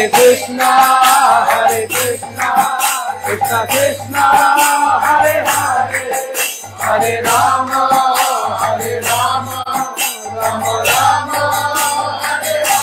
Hare Krishna, Krishna Krishna, Hare Hare, Hare Rama, Rama Rama, Hare Hare.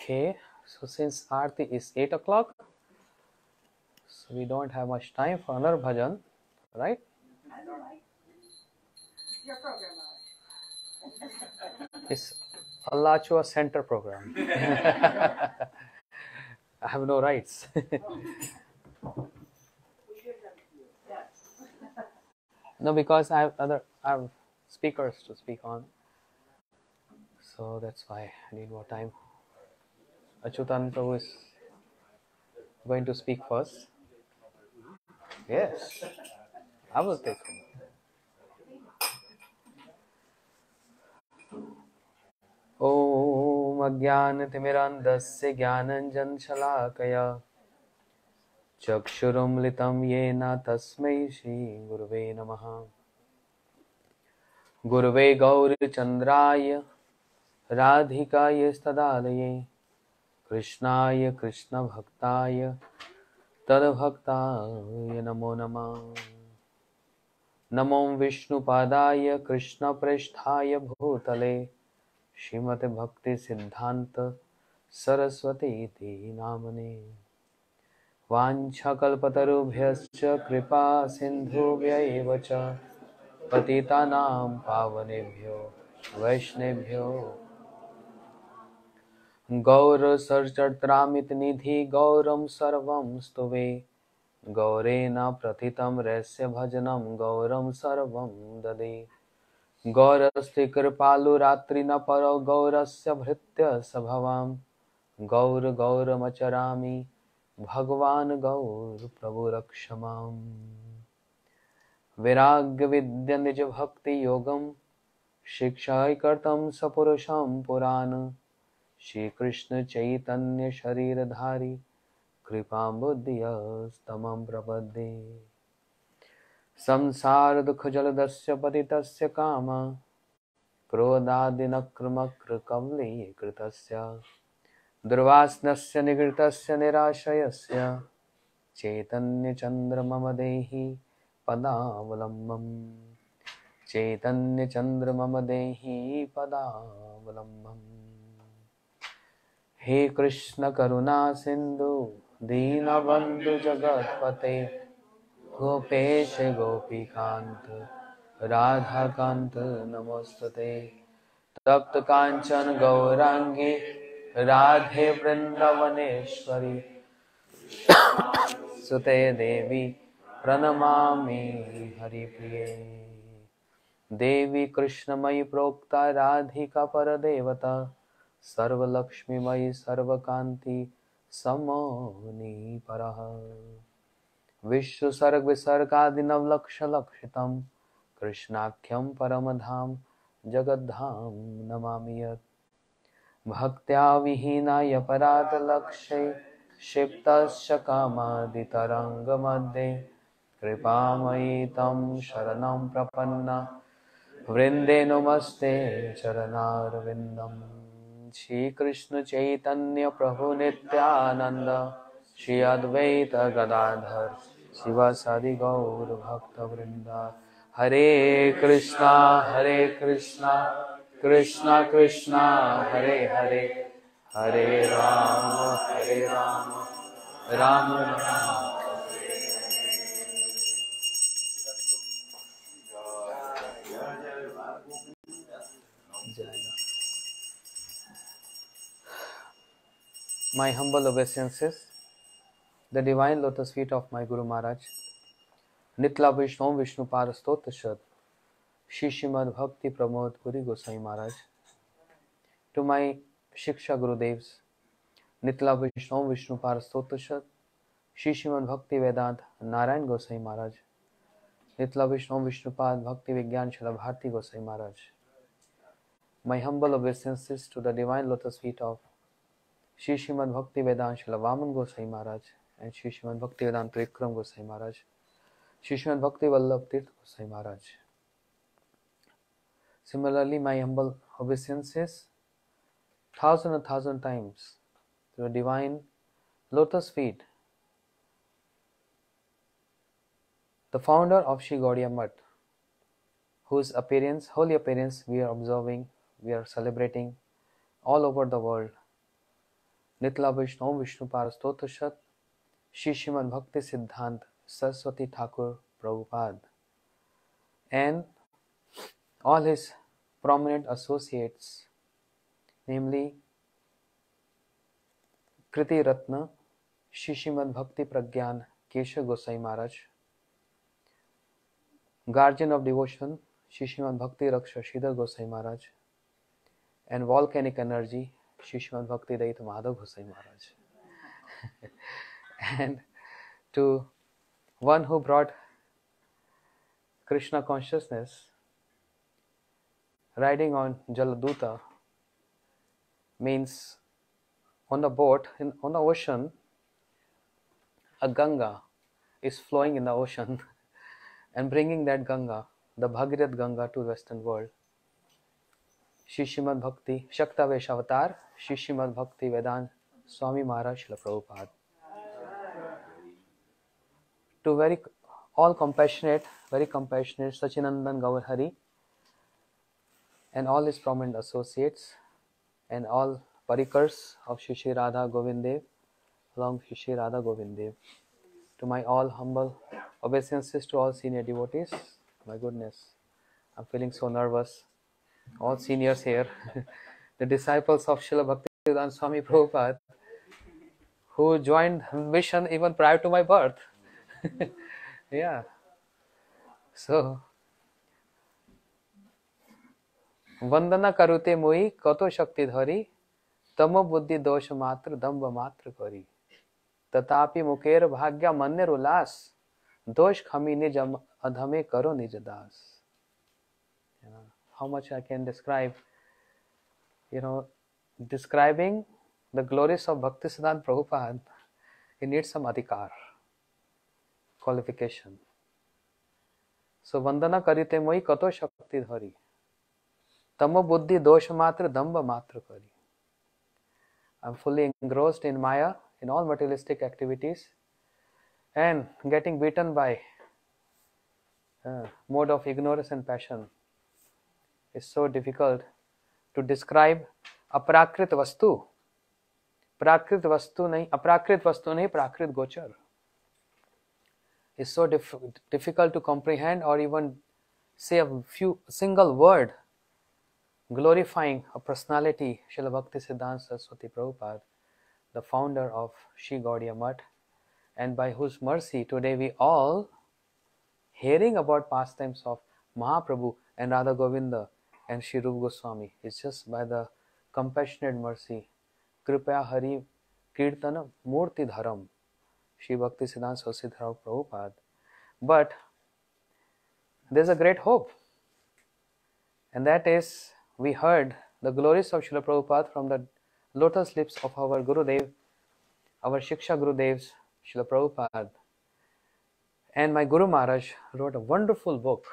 Okay, so since Aarti is 8 o'clock, so we don't have much time for another bhajan, right? I don't like. It's your program, It's Alachua Center program. I have no rights. No, because I have speakers to speak on, so that's why I need more time. Achyutan Prabhu is going to speak first. Yes, I will take him. Om Ajnanatimirandasya Jnananjansalakaya Chakshurumlitam Yena Tasmai Shri Gurave Namaha. Gurave Gauri Chandraya Radhikaya Stadalaye Krishnaya Krishna Bhaktaya Tadbhaktaya Namo Namah. Namo Vishnu Padaya Krishna Presthaya Bhutale Srimate BhaktiSiddhanta Saraswathi Iti Namane. Vanchakalpatarubhyascha kripa sindhubhya eva cha patitanam pavanebhyo vaishnebhyo Gaur sarchatramit nidhi gauram sarvam stuve Gaurena pratitam resya bhajanam gauram sarvam dade Gaurasti kripalu ratrina paro gaurasya bhritya sabhavam Gaur gauramacharami Bhagwan Gaur Prabhu Rakshamam. Viragya Vidya Nija Bhakti Yogam Shikshai Kartam Sapurusham Purana Shri Krishna Chaitanya Shariradhari Kripam Buddhya Stamam Prapadde Samsara Dukha Jaladasya Patitasya Kama Krodadinakramakra Kavli Kritasya Durvasnasya Nigritasya Nirashayasya Chaitanya Chandra Mama Dehi Padavalamam Chaitanya Chandra Mama Dehi Padavalamam. He Krishna Karuna Sindhu Dina Bandhu Jagatpate Gopesha Gopikant Radha Kant Namostate Tapta Kanchan Gaurangi Radhe Vrindavaneshwari Sute Devi Pranamami Haripriye Devi Krishna Mai Prokta Radhika Paradevata Sarva Lakshmi Mai Sarva Kanti Samoni Paraha Vishnu Sarg Visargadinav Laksha Lakshitam Krishnakhyam Paramadham Jagadham Namamiyat Bhaktya Vihinaya Parad Lakshay Shiptasya Kamadhitaranga Madhe Kripamayi Tam Sharanam Prapanna Vrinde Namaste Charanarvindam. Shri Krishna Chaitanya Prabhu Nityananda Shri Advaita Gadadhar Shiva Sadi Gaur Bhakta Vrinda Hare Krishna, Krishna Krishna, Hare Hare, Hare Rama, Rama Rama. My humble obeisances, the divine lotus feet of my Guru Maharaj, Nitla Vishnu Vishnu Parastotashad, Shishimad Bhakti Pramod Puri Gosai Maharaj, to my Shiksha Gurudevs, Nitla Vishnu Vishnu Parastotashad, Shishimad Bhakti Vedant Narayan Gosai Maharaj, Nitla Vishnu Vishnupad Bhakti Vigyan Shala Bharti Gosai Maharaj. My humble obeisances to the divine lotus feet of Shri Srimad Bhakti Vedanta Srila Vaman Gosai Maharaj and Shri Srimad Bhakti Vedanta Vikram Gosai Maharaj, Shri Srimad Bhakti Vallabh Tirth Gosai Maharaj. Similarly, my humble obeisances 1,000 times to the divine lotus feet, the founder of Shri Gaudiya Math, whose appearance, holy appearance we are observing, we are celebrating all over the world. Nitla Vishnu Vishnu Parastotashad, Shri Srimad BhaktiSiddhanta Saraswathi Thakur Prabhupada, and all his prominent associates, namely Kriti Ratna, Shri Srimad Bhakti Pragyan Kesha Gosai Maharaj, guardian of devotion, Shri Srimad Bhakti Raksha Sridhar Gosai Maharaj, and volcanic energy, Shri Srimad Bhakti Daita Madhav Gosai Maharaj. And to one who brought Krishna consciousness, riding on Jaladuta means on the boat, on the ocean, a Ganga is flowing in the ocean and bringing that Ganga, the Bhagirath Ganga, to the Western world. Shri Srimad Bhakti Shaktavesh Avatar, Shri Srimad Bhakti Vedant Swami Maharaj Srila Prabhupada. To all compassionate, very compassionate Sachinandan Gaur Hari and all his prominent associates and all parikars of Shri Shri Radha Govind Dev, along with Shri Radha Govind Dev. To my all humble obeisances to all senior devotees. My goodness, I'm feeling so nervous. All seniors here, the disciples of Srila Bhaktivedanta Swami Prabhupada, who joined mission even prior to my birth. Yeah. So, Vandana karute moi kato shakti dhari, tamo buddhi dosha matra damba matra kari. Tatapi muker bhagya manner ulas, dosh khami nij adhame karo nij das. How much I can describe, describing the glories of BhaktiSiddhanta Prabhupada, it needs some adhikar, qualification. So, Vandana karite moi kato shakti dhari, tamo buddhi dosha matra damba matra kari. I'm fully engrossed in Maya, in all materialistic activities, and getting beaten by mode of ignorance and passion. It's so difficult to describe aprakrit vastu. Prakrit vastu nahi, aprakrit vastu nahi, prakrit gochar. It's so difficult to comprehend or even say a single word glorifying a personality, Srila BhaktiSiddhanta Saraswati Prabhupada, the founder of Shri Gaudiya Math, and by whose mercy today we all hearing about pastimes of Mahaprabhu and Radha Govinda and Shri Rupa Goswami. It's just by the compassionate mercy, Kripaya Hari Kirtana Murti Dharam, Shri BhaktiSiddhanta Saraswati Prabhupada. But there's a great hope, and that is we heard the glories of Srila Prabhupada from the lotus lips of our Gurudev, our Shiksha Gurudevs, Srila Prabhupada. And my Guru Maharaj wrote a wonderful book,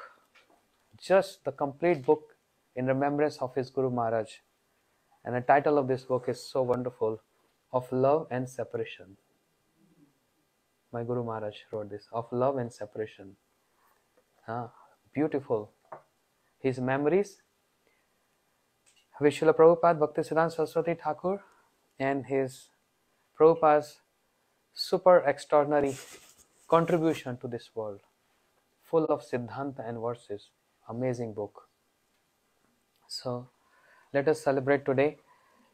just the complete book in remembrance of his Guru Maharaj. And the title of this book is so wonderful, Of Love and Separation. My Guru Maharaj wrote this, Of Love and Separation. beautiful. His memories, with Srila Prabhupada, BhaktiSiddhanta Saraswathi Thakur, and his Prabhupada's super extraordinary contribution to this world, full of Siddhanta and verses. Amazing book. So let us celebrate today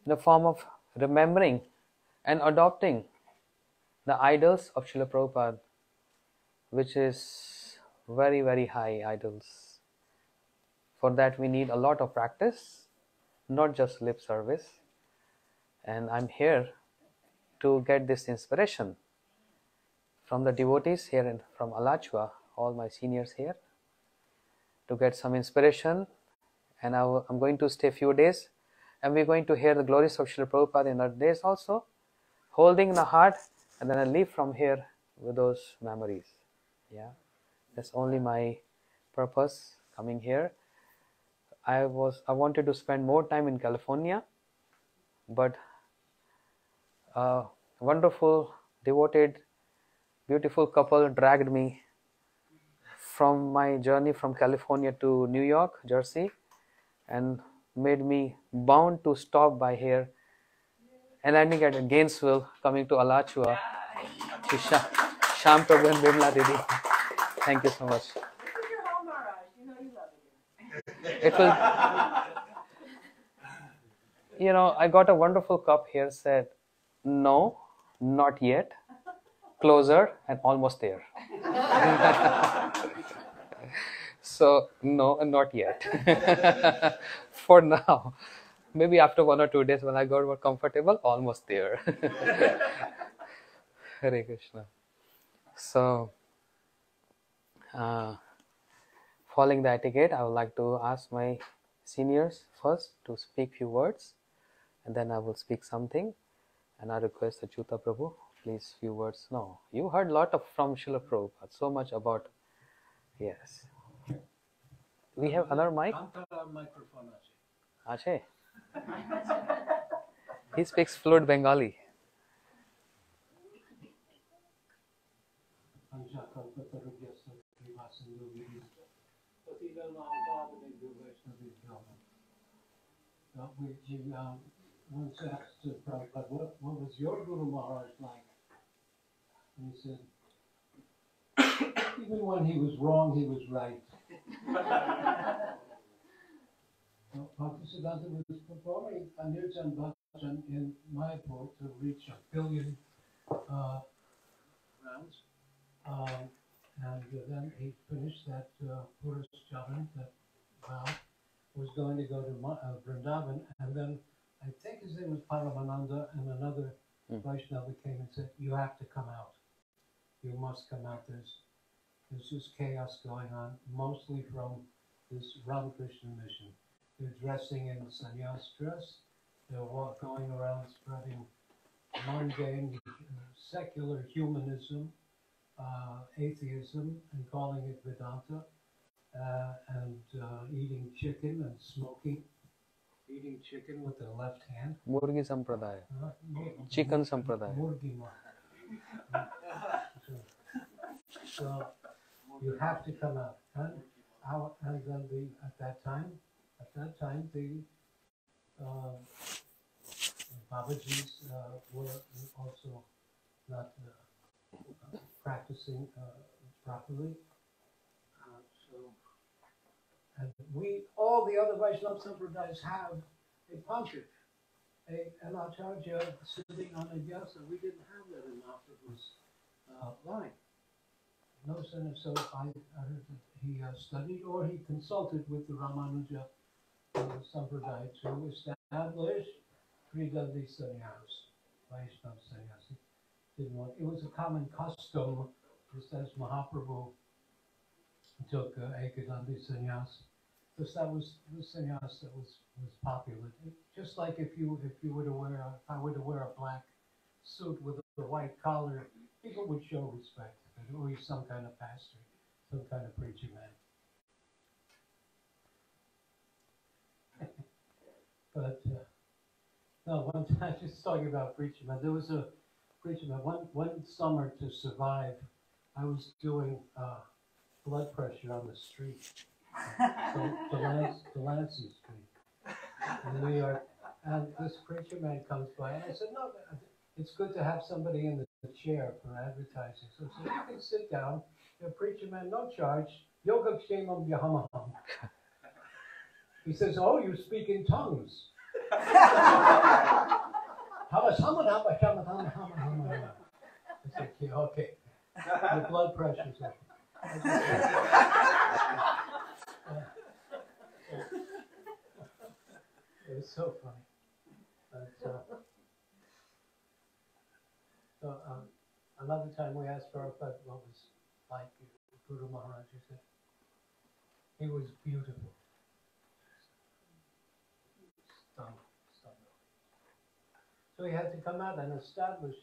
in the form of remembering and adopting the idols of Srila Prabhupada, which is very, very high idols. For that we need a lot of practice, not just lip service. And I'm here to get this inspiration from the devotees here and from Alachua, all my seniors here, to get some inspiration. And I'm going to stay a few days, and we're going to hear the glories of Srila Prabhupada in other days also, holding in the heart, and then I leave from here with those memories. Yeah, that's only my purpose coming here. I wanted to spend more time in California, but a wonderful, devoted, beautiful couple dragged me from my journey from California to New York, Jersey, and made me bound to stop by here and landing at Gainesville, coming to Alachua, to Sham Prabhu and Bimla Didi. Thank you so much. This is your home, Maharaj. You know you love it. It will, I got a wonderful cup here, said, no, not yet, closer, and almost there. So, no, and not yet. For now. Maybe after 1 or 2 days when I got more comfortable, almost there. Hare Krishna. So, following the etiquette, I would like to ask my seniors first to speak few words, and then I will speak something. And I request Achyuta Prabhu, please few words. No, you heard a lot from Srila Prabhupada, so much about, yes. We have another mic? Ache. He speaks fluent Bengali. Once asked Prabhupada, what was your Guru Maharaj like? And he said, even when he was wrong, he was right. BhaktiSiddhanta was performing a Nirjan Bhajan in Mayapur to reach 1 billion rounds. And then he finished that Purush Javan, that vow, was going to go to Vrindavan, and then I think his name was Paramananda, and another Vaishnava came and said, you have to come out. You must come out. There's this chaos going on, mostly from this Ramakrishna mission. They're dressing in sannyas dress. They're going around spreading mundane, secular humanism, atheism, and calling it Vedanta, and eating chicken and smoking. Eating chicken with their left hand. Murgi Sampradaya. Chicken Sampradaya. Murgi So you have to come out. And then at that time, the Babajis were also not practicing properly. And all the other Vaishnava Sampradayas have a Panchik, an Acharya sitting on a yasa. We didn't have that in Mahaprabhu's line. No sooner so I heard that he studied or he consulted with the Ramanuja Sampradaya to establish Tridandi Sannyas, Vaishnava Sannyasi. Didn't want, it was a common custom, just as Mahaprabhu took Ekadandi Sannyas, because that was the sannyas that was popular. Just like if I were to wear a black suit with a white collar, people would show respect. Or he's some kind of pastor, some kind of preacher man. But no, one time, just talking about preacher man, there was a preacher man. One summer to survive, I was doing blood pressure on the street. Delancey Street in New York. And this preacher man comes by, and I said, no, it's good to have somebody in the chair for advertising. So I said, you can sit down. You're a preacher man, no charge. Yoga Kshemam Yahamaham. He says, oh, you speak in tongues. I said, okay. Your blood pressure's up. It was so funny. Another time we asked Prabhupada what was like Guru Maharaj. He said, he was beautiful. Stunning. So he had to come out and establish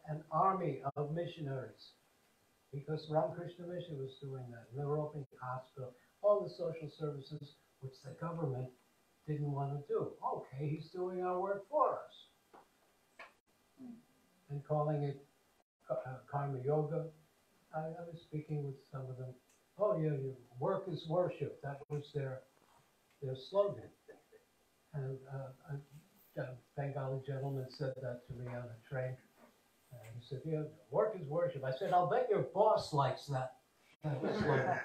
an army of missionaries, because Ramakrishna Mission was doing that. And they were opening hospitals, all the social services, which the government didn't want to do. Okay, he's doing our work for us. And calling it karma yoga. I was speaking with some of them. Oh yeah, work is worship. That was their slogan. And a Bengali gentleman said that to me on a train. He said, yeah, work is worship. I said, I'll bet your boss likes that slogan.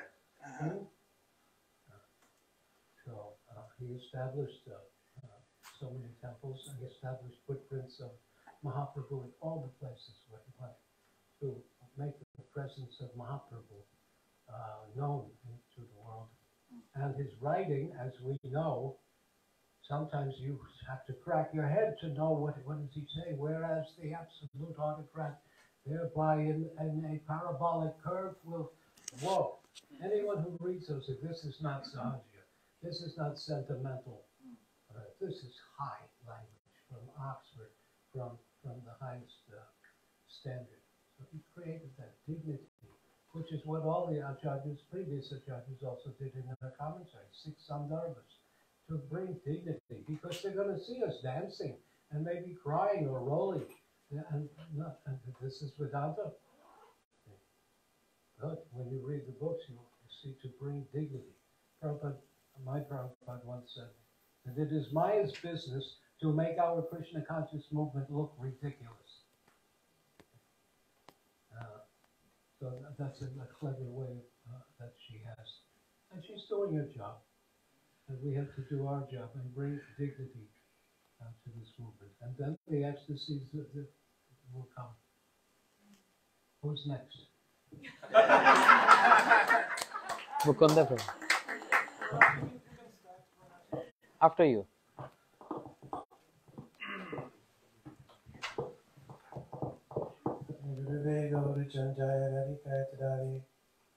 So he established so many temples, and he established footprints of Mahaprabhu in all the places where he went to make the presence of Mahaprabhu known to the world. And his writing, as we know, sometimes you have to crack your head to know what does he say, whereas the absolute autocrat, thereby in a parabolic curve will, whoa. Anyone who reads those, this is not Sahaja, this is not sentimental, this is high language from Oxford, from the highest standard. So he created that dignity, which is what all the acharyas, previous acharyas also did in their commentaries, 6 sandarbhas, to bring dignity, because they're going to see us dancing and maybe crying or rolling. And this is Vedanta. But when you read the books, you see to bring dignity. My Prabhupada once said that it is Maya's business to make our Krishna conscious movement look ridiculous. So that's a clever way that she has. And she's doing her job. And we have to do our job and bring dignity to this movement. And then the ecstasies will come. Who's next? Mukunda Prabhu. After you.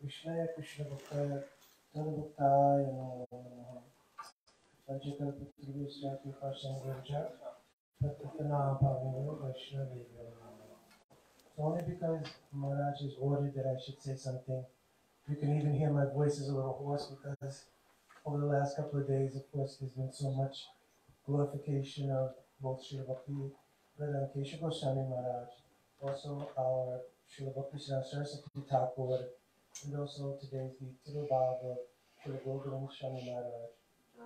Krishnaya Krishna Bhaktaya Tadabhaktaya Namo Panchakalpatrivishya Kripasangurja Patatana Bhavinu Vaishnavi. So only because Maharaj has ordered that I should say something, you can even hear my voice is a little hoarse, because over the last couple of days, of course, there's been so much glorification of both Srila Bhakti Vedanta Kesha Goswami Maharaj, also our Srila Bhakti Saraswathi Thakura, and also today's the Avirbhava of Srila Govinda Swami Maharaj.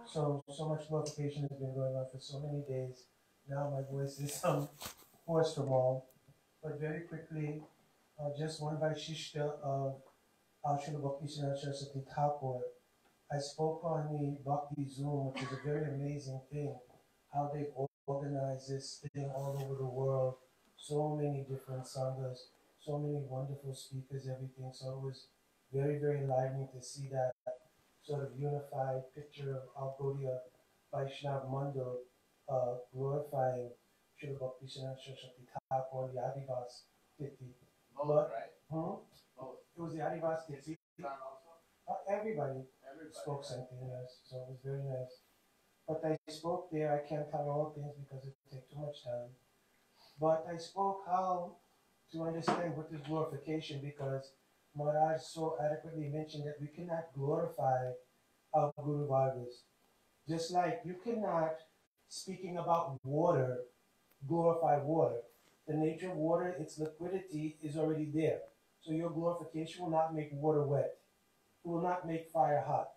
So much glorification has been going on for so many days. Now my voice is hoarse from all. But very quickly, just one Vaishishta of our Srila Bhakti Saraswathi Thakur. I spoke on the Bhakti Zoom, which is a very amazing thing, how they organize this thing all over the world. So many different sanghas, so many wonderful speakers, everything. So it was very, very enlightening to see that sort of unified picture of our Gaudiya Vaishnav Mandal glorifying Srila Bhakti Saraswati Thakur, the Adivas Tithi. Both, right? Both. It was the Adivas Tithi. Everybody spoke something, yes. So it was very nice. But I spoke there, I can't cover all things because it would take too much time. But I spoke how to understand what is glorification, because Maharaj so adequately mentioned that we cannot glorify our Guru Vargas. Just like you cannot, speaking about water, glorify water. The nature of water, its liquidity is already there. So your glorification will not make water wet. It will not make fire hot.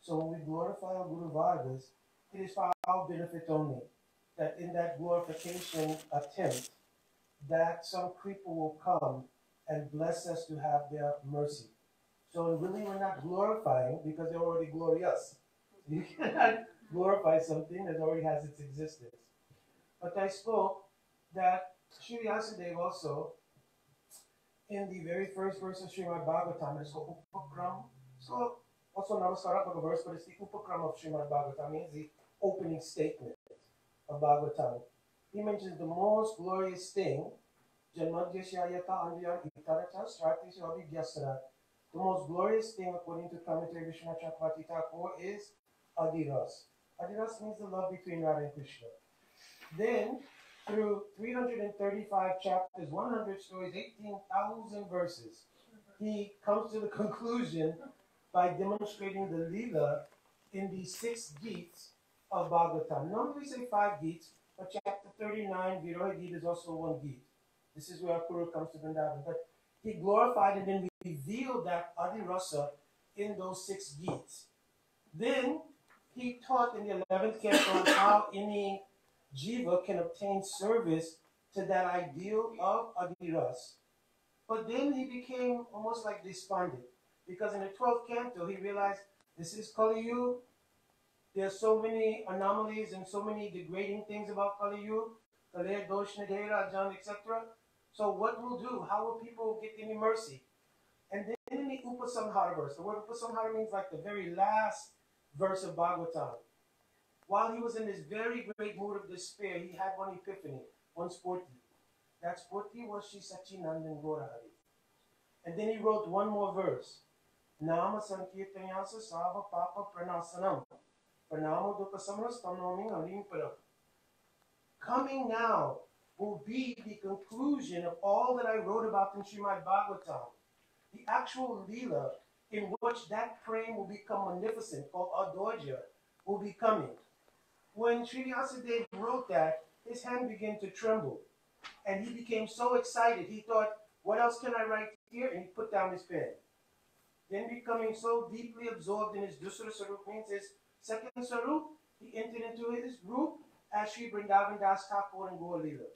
So when we glorify our Guru Vargas, it is for our benefit only. That in that glorification attempt, that some creeper will come and bless us to have their mercy. So really we're not glorifying because they're already glorious. You cannot glorify something that already has its existence. But I spoke that Sri Vyasadeva also, in the very first verse of Srimad Bhagavatam, it's called Upakram. So also Namaskarat of a verse, but it's the Upakram of Srimad Bhagavatam, means the opening statement of Bhagavatam. He mentions the most glorious thing, Janmadhyashyayata Andriyan Itarata Stratisya Abhigyasara. The most glorious thing, according to commentary Vishwanath Chakravarti Thakur, is Adiras. Adiras means the love between Radha and Krishna. Then, through 335 chapters, 100 stories, 18,000 verses, he comes to the conclusion by demonstrating the Leela in the 6 Geets of Bhagavatam. Normally we say 5 Geets, but chapter 39, Viroha Geet, is also 1 Geet. This is where Akura comes to Vrindavan. But he glorified and then revealed that Adirasa in those 6 Geets. Then he taught in the 11th canto how any jiva can obtain service to that ideal of Adiras. But then he became almost like despondent, because in the 12th canto he realized this is Kali Yuga. There are so many anomalies and so many degrading things about Kali Yuga, Kaleh, Dosh, Nadera, Ajahn, etc. So what will do? How will people get any mercy? And then in the Upasamhara verse, the word Upasamhara means like the very last verse of Bhagavatam. While he was in this very great mood of despair, he had one epiphany, one sporti. That sporti was Shri Sachinandan Gaurahari. And then he wrote one more verse. Nama Sankirtanyasa Sava Papa Pranasanam. Pranamo Dukha Samras Tamnoming Alim Param. Coming now will be the conclusion of all that I wrote about in Srimad Bhagavatam. The actual Leela in which that frame will become magnificent, called Adorja, will be coming. When Sri Vyasadeva wrote that, his hand began to tremble. And he became so excited, he thought, what else can I write here? And he put down his pen. Then becoming so deeply absorbed in his Dusra Sarup, means his second Sarup, he entered into his group as Sri Vrindavan Das Thakur and Gaur Leela.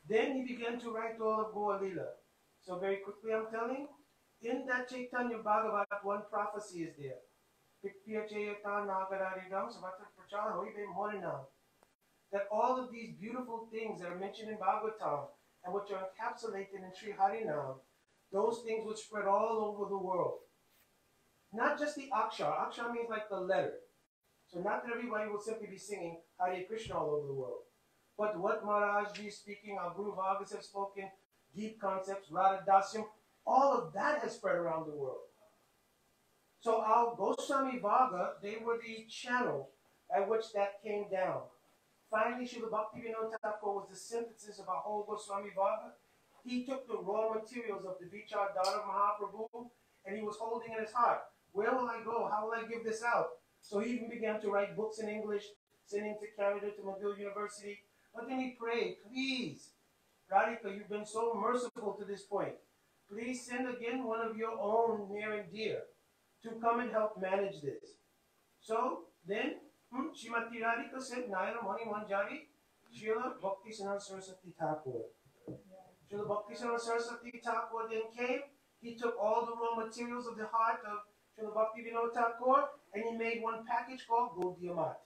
Then he began to write all of Gaur Leela. So very quickly I'm telling, in that Chaitanya Bhagavat, one prophecy is there. That all of these beautiful things that are mentioned in Bhagavatam and which are encapsulated in Sri Harinam, those things would spread all over the world. Not just the Akshar. Akshar means like the letter. So not that everybody will simply be singing Hare Krishna all over the world. But what Maharaj Ji is speaking, our Guru Vargas have spoken, deep concepts, Radha Dasyam, all of that has spread around the world. So our Goswami Varga, they were the channel at which that came down. Finally, Srila Bhaktivinoda Thakur was the synthesis of our whole Goswami Varga. He took the raw materials of the Vichar Dana Mahaprabhu and he was holding in his heart, where will I go? How will I give this out? So he even began to write books in English, sending to Canada, to McGill University. But then he prayed, please, Radhika, you've been so merciful to this point. Please send again one of your own near and dear to come and help manage this. So then, Srimati Radhika said, Nayana Mani Manjari, Srila BhaktiSiddhanta Saraswati Thakur. Srila BhaktiSiddhanta Saraswati Thakur then came. He took all the raw materials of the heart of Srila Bhaktivinoda Thakur and he made one package called Gaudiya Mat.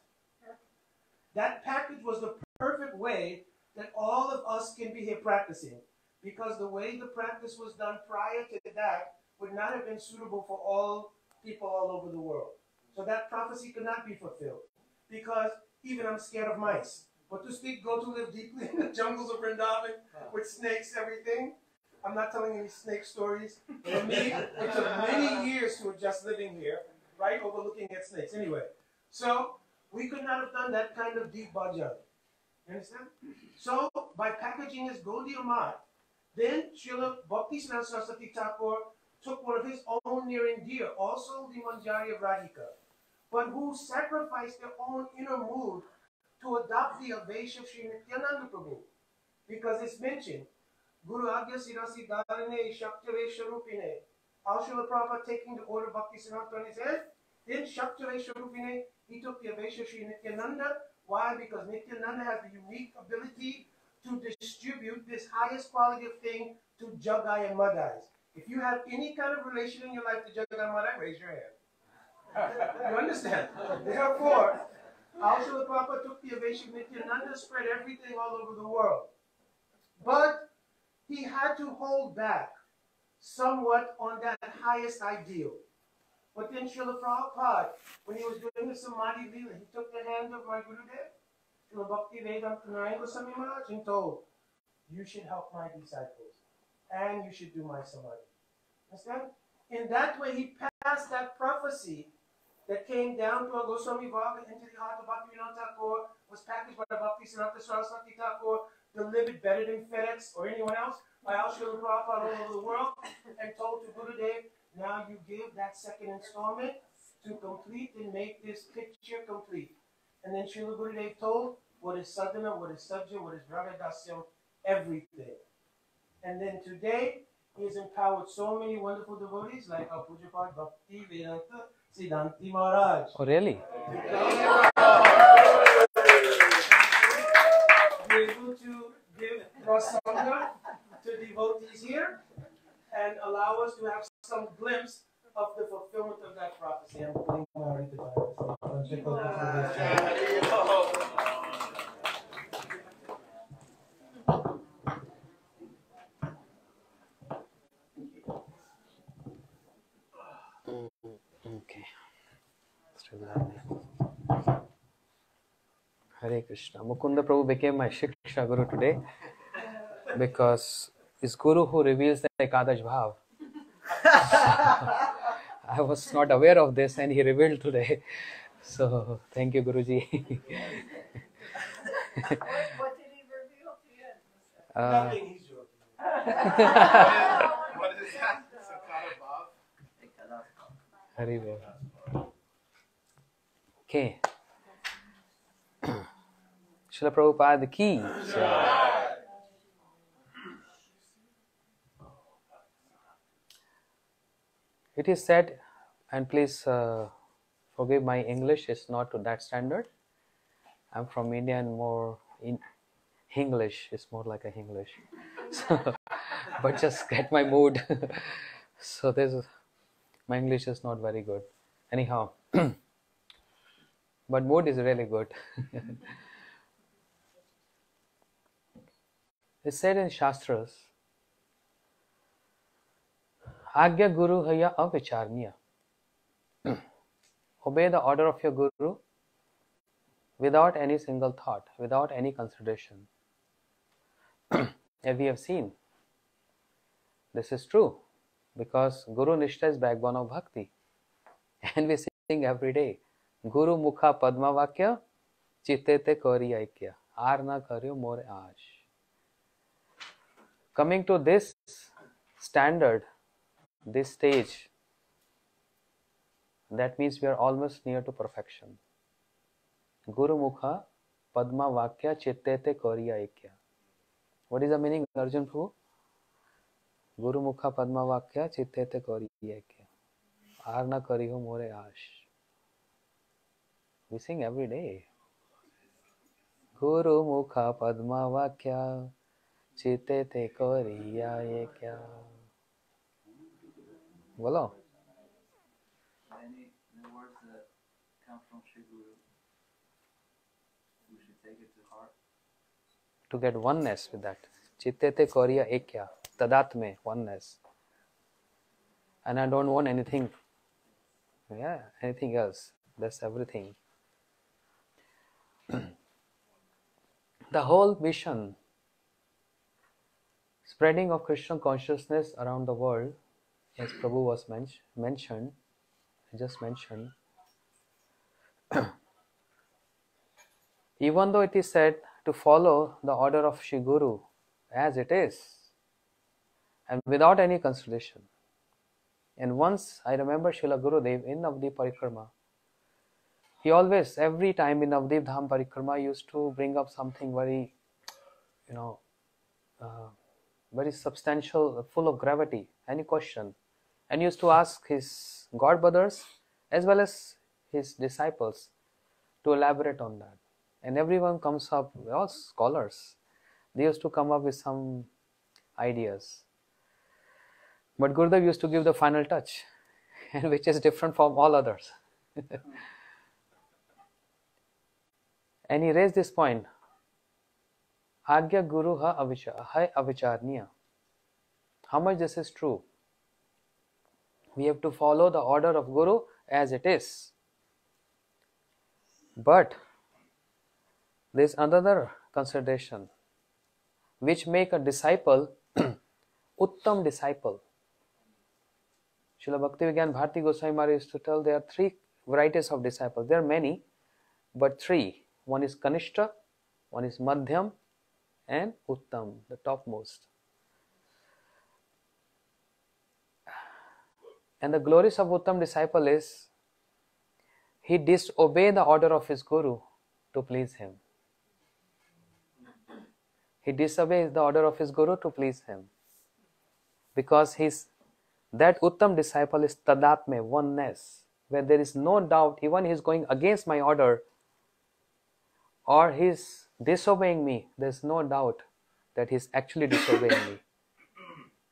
That package was the perfect way that all of us can be here practicing. Because the way the practice was done prior to that would not have been suitable for all people all over the world. So that prophecy could not be fulfilled. Because even I'm scared of mice. But to speak, go to live deeply in the jungles of Vrindavan with snakes, everything. I'm not telling any snake stories. For me, it took many years to adjust living here, right, overlooking at snakes. Anyway, so we could not have done that kind of deep bhajan. You understand? So by packaging his Gaudiya Mat, then Srila BhaktiSiddhanta Saraswati Thakur took one of his own near and dear, also the Manjari of Radhika, but who sacrificed their own inner mood to adopt the Avesh of Sri Nityananda Prabhu. Because it's mentioned, Guru Agya Sirasi Dharane Shaktivesha Rupine. Our Srila Prabhupada taking the order of BhaktiSiddhanta on his head, In Shakti-Swarupine, he took the Avesha Sri Nityananda. Why? Because Nityananda has the unique ability to distribute this highest quality of thing to Jagai and Madais. If you have any kind of relation in your life to Jagai and Madai, raise your hand. You understand? Therefore, Alachua Prabhupada took the Avesha Nityananda, spread everything all over the world. But he had to hold back somewhat on that highest ideal. But then Srila Prabhupada, when he was doing the Samadhi Leela, he took the hand of my Gurudev, Srila Bhaktivedanta Narayan Goswami Maharaj, and told, you should help my disciples, and you should do my Samadhi. Understand? In that way, he passed that prophecy that came down to a Goswami Bhava into the heart of Bhaktivedanta Thakur, was packaged by BhaktiSiddhanta Saraswathi Thakur, delivered better than FedEx or anyone else by Srila Prabhupada all over the world, and told to Gurudev, now you give that second installment to complete and make this picture complete. And then Srila Gurudev told what is sadhana, what is sajja, what is ragadasyam, everything. And then today, he has empowered so many wonderful devotees like our Pujapad BhaktiSiddhanta Siddhanti Maharaj. Oh, really? Be able to give prasanga to devotees here and allow us to have some glimpse of the fulfillment of that prophecy. I'm putting Mari to Okay. Hare Krishna. Mukunda Prabhu became my Shiksha Guru today because it's Guru who reveals the Ekadash Bhav. I was not aware of this and he revealed today. So, thank you, Guruji. What did he reveal to you? Nothing, he's joking. What is that? Sakara Bhav? Haribol. Okay. Srila Prabhupada ki. It is said, and please forgive my English, it's not to that standard. I'm from India and more in English, it's more like a English. So, but just get my mood. So my English is not very good. Anyhow, but mood is really good. It's said in Shastras, Agya Guru Haya Avicharniya. Obey the order of your Guru without any single thought, without any consideration. As we have seen, this is true because Guru Nishta is backbone of Bhakti. And we sing every day, Guru Mukha Padma Vakya Chittete Kori Aikya Arna Karyo More Ash. Coming to this standard, this stage, that means we are almost near to perfection. Guru Mukha Padma Vakya Chittete Koriya Aikya. What is the meaning, Arjun Prabhu? Guru Mukha Padma Vakya Chittete Koriya Aikya. Arna Kariho More Ash. We sing every day. Guru Mukha Padma Vakya Chittete Koriya Aikya. Bolo. Any words that come from Sri Guru, we should take it to heart. To get oneness with that. Chittete Koriya Ekya. Tadatme, oneness. And I don't want anything. Yeah, anything else. That's everything. The whole mission, spreading of Krishna consciousness around the world, as Prabhu was mentioned, I just mentioned, even though it is said to follow the order of Shri Guru as it is, and without any consideration. And once I remember Srila Gurudev in Navdeep Parikrama, he always, every time in Navdeep Dham Parikrama, used to bring up something very, very substantial, full of gravity, any question, and used to ask his god brothers as well as his disciples, to elaborate on that. And everyone comes up, all scholars, they used to come up with some ideas. But Gurudev used to give the final touch, and which is different from all others. And he raised this point, Agya Guru ha avicharniya. How much this is true? We have to follow the order of Guru as it is. But there is another consideration which make a disciple Uttam disciple. Srila Bhaktivedanta Bharati Goswami Maharaj used to tell there are three varieties of disciples. There are many, but three. One is Kanishta, one is Madhyam, and Uttam, the topmost. And the glories of Uttam disciple is he disobey the order of his Guru to please him. He disobeys the order of his Guru to please him. Because that Uttam disciple is Tadatme, oneness, where there is no doubt, even he is going against my order or he is disobeying me, there is no doubt that he is actually disobeying me.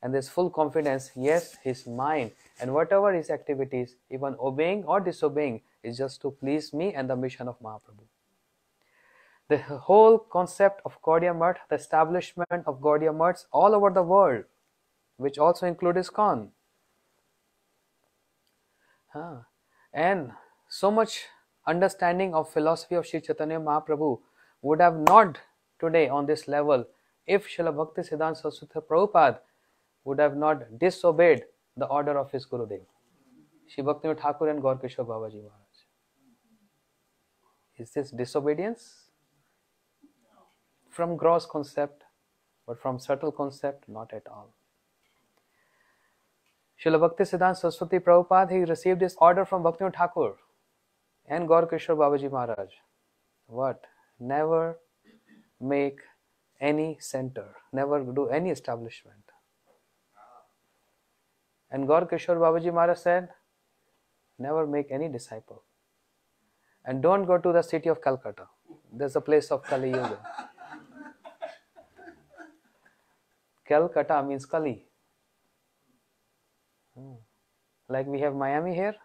And there is full confidence, yes, his mind and whatever his activities, even obeying or disobeying, is just to please me and the mission of Mahaprabhu. The whole concept of Gaudiya Math, the establishment of Gaudiya Maths all over the world, which also include ISKCON. And so much understanding of philosophy of Sri Chaitanya Mahaprabhu would have not today on this level if Srila BhaktiSiddhanta Saraswati Prabhupada would have not disobeyed the order of his Gurudev, Sri Bhaktivinoda Thakur and Gaur Kishore Babaji Maharaj. Is this disobedience? From gross concept, but from subtle concept, not at all. Srila BhaktiSiddhanta Saraswati Prabhupada, he received this order from Bhaktivinoda Thakur and Gaur Kishore Babaji Maharaj. What? Never make any center, never do any establishment. And Gaur Kishore Babaji Maharaj said, never make any disciple. And don't go to the city of Calcutta. There's a place of Kali Yuga. Calcutta means Kali. Like we have Miami here.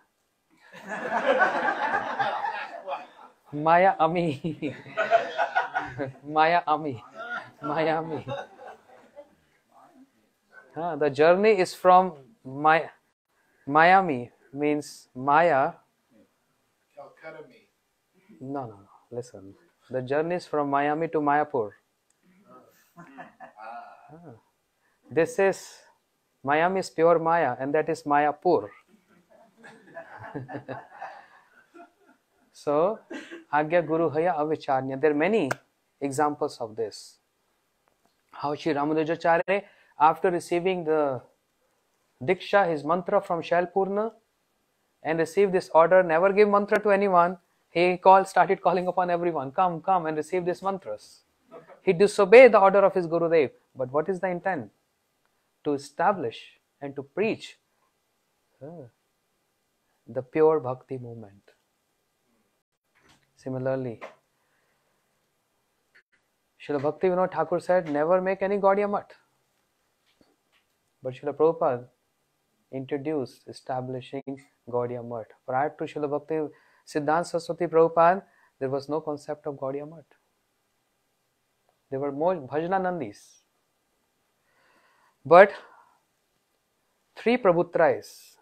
Miami. Miami. Miami. The journey is from Miami, means Maya. No. Listen. The journey is from Miami to Mayapur. This is Miami is pure Maya, and that is Mayapur. So, Agya Guru Haya Avicharnya. There are many examples of this. How Sri Ramanujacharya, after receiving the Diksha, his mantra from Shailpurna, and received this order, never give mantra to anyone, he started calling upon everyone, come and receive these mantras. He disobeyed the order of his Gurudev. But what is the intent? To establish and to preach the pure bhakti movement. Similarly, Srila Bhaktivinoda Thakur said, never make any Gaudiya Math. But Srila Prabhupada introduced establishing Gaudiya Math. Prior to Srila BhaktiSiddhanta Saraswati Prabhupada, there was no concept of Gaudiya Math. There were more Bhajananandis. But three Prabhutrais,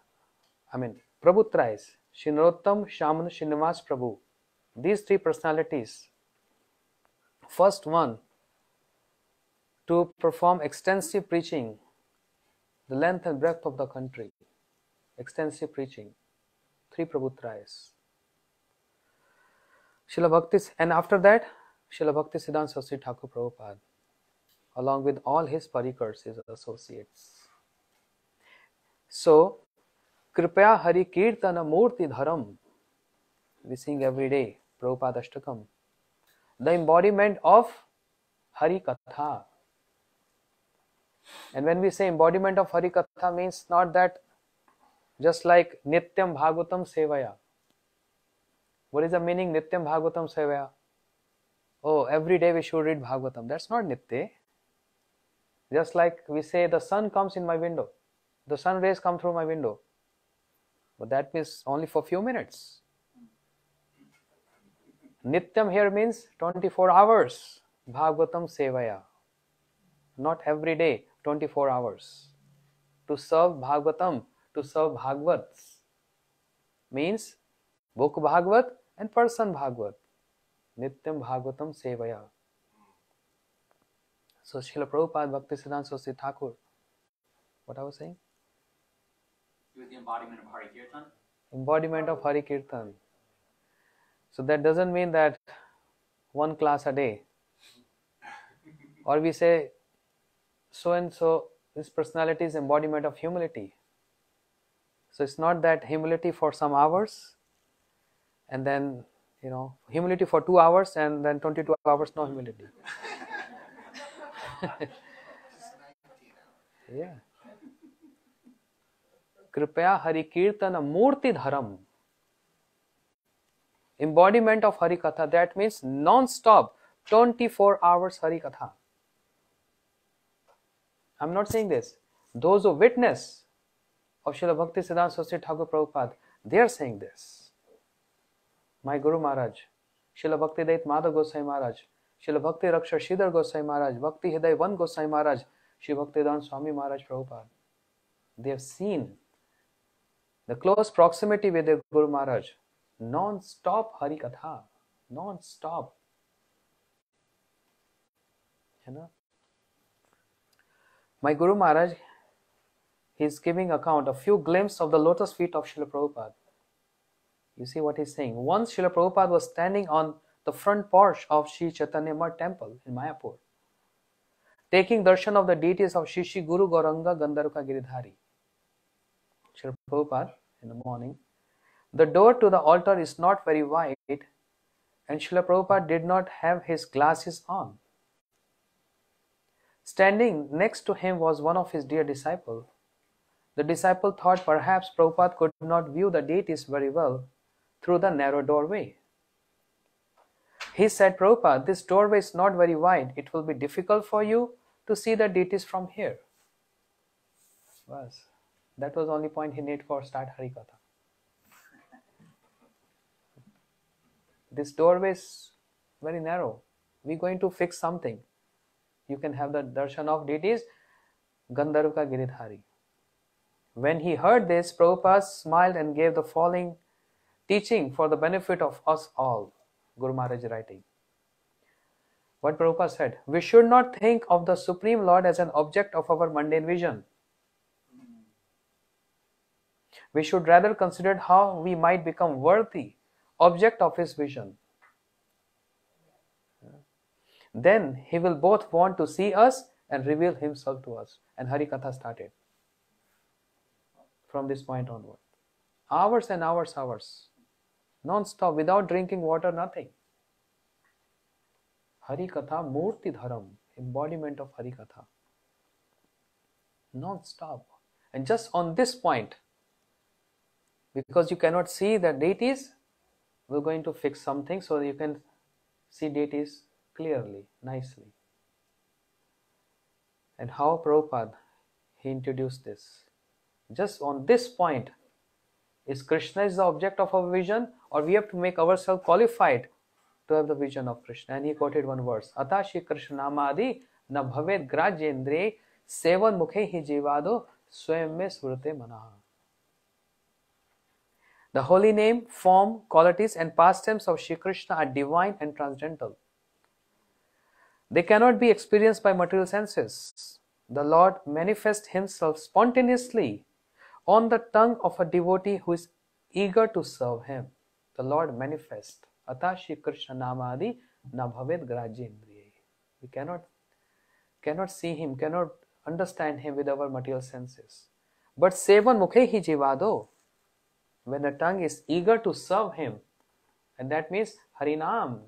Shri Narottam, Shaman, Srinivas Prabhu, these three personalities, first one, to perform extensive preaching, the length and breadth of the country, extensive preaching, three Prabhutrais. And after that, Srila BhaktiSiddhanta Saraswati Thakur Prabhupada, along with all his parikars, his associates. So, Kripaya Hari Kirtana Murti Dharam, we sing every day, Prabhupada Ashtakam, the embodiment of Hari Katha. And when we say embodiment of Hari Katha, means not that just like Nityam Bhagavatam Sevaya, What is the meaning Nityam Bhagavatam Sevaya? Oh, every day we should read Bhagavatam. That's not Nitya. Just like we say the sun comes in my window. The sun rays come through my window. But that means only for few minutes. Nityam here means 24 hours. Bhagavatam Sevaya. Not every day, 24 hours. To serve Bhagavatam, to serve Bhagavats means book Bhagavat and person Bhagavat. Nityam Bhagavatam Sevaya. So Srila Prabhupada, BhaktiSiddhanta Saraswati Thakur, what I was saying? He was the embodiment of Hari Kirtan. Embodiment of Hari Kirtan. So that doesn't mean that one class a day. Or we say so and so, this personality is embodiment of humility. So it's not that humility for some hours and then, humility for 2 hours and then 22 hours no humility. Yeah. Kripaya Hari Kirtana Murti Dharam. Embodiment of Hari Katha. That means non-stop, 24 hours Hari Katha. I'm not saying this. Those who witness of Srila BhaktiSiddhanta Saraswati Thakur Prabhupada, they are saying this. My Guru Maharaj, Srila Bhaktivedanta Madhav Goswami Maharaj, Srila Bhakti Raksha Sridhar Goswami Maharaj, Bhakti Hidaya Van Goswami Maharaj, Sri Bhaktivedanta Swami Maharaj Prabhupada. They have seen the close proximity with their Guru Maharaj. Non-stop Hari Katha. Non-stop. My Guru Maharaj, he is giving account, a few glimpses of the lotus feet of Srila Prabhupada. You see what he is saying. Once Srila Prabhupada was standing on the front porch of Sri Chaitanya Math temple in Mayapur, taking darshan of the deities of Shri Guru Gauranga Gandharva Giridhari. Srila Prabhupada in the morning. The door to the altar is not very wide and Srila Prabhupada did not have his glasses on. Standing next to him was one of his dear disciples. The disciple thought perhaps Prabhupada could not view the deities very well through the narrow doorway. He said, Prabhupada, this doorway is not very wide. It will be difficult for you to see the deities from here. That was the only point he needed for start Harikatha. This doorway is very narrow. We're going to fix something. You can have the darshan of deities, Gandharva Giridhari. When he heard this, Prabhupada smiled and gave the following teaching for the benefit of us all. Guru Maharaj writing. What Prabhupada said, we should not think of the Supreme Lord as an object of our mundane vision. We should rather consider how we might become worthy object of his vision. Then he will both want to see us and reveal himself to us. And Harikatha started from this point onward. Hours and hours, non-stop, without drinking water, nothing. Harikatha Murti Dharam, embodiment of Harikatha. Non-stop. And just on this point, because you cannot see the deities, we're going to fix something so that you can see deities clearly, nicely. And how Prabhupada, he introduced this. Just on this point, is Krishna is the object of our vision, or we have to make ourselves qualified to have the vision of Krishna? And he quoted one verse, Atashi Krishna Namadi na bhaved grajendre sevan mukhe hi jivado swayam me surate manaha. The holy name, form, qualities and pastimes of Shri Krishna are divine and transcendental. They cannot be experienced by material senses. The Lord manifests himself spontaneously on the tongue of a devotee who is eager to serve him. The Lord manifests. Atashi Krishna Namadi na bhaved grajendriye. We cannot see him, cannot understand him with our material senses. But sevan mukhe hi jivado. When the tongue is eager to serve him, and that means Harinam,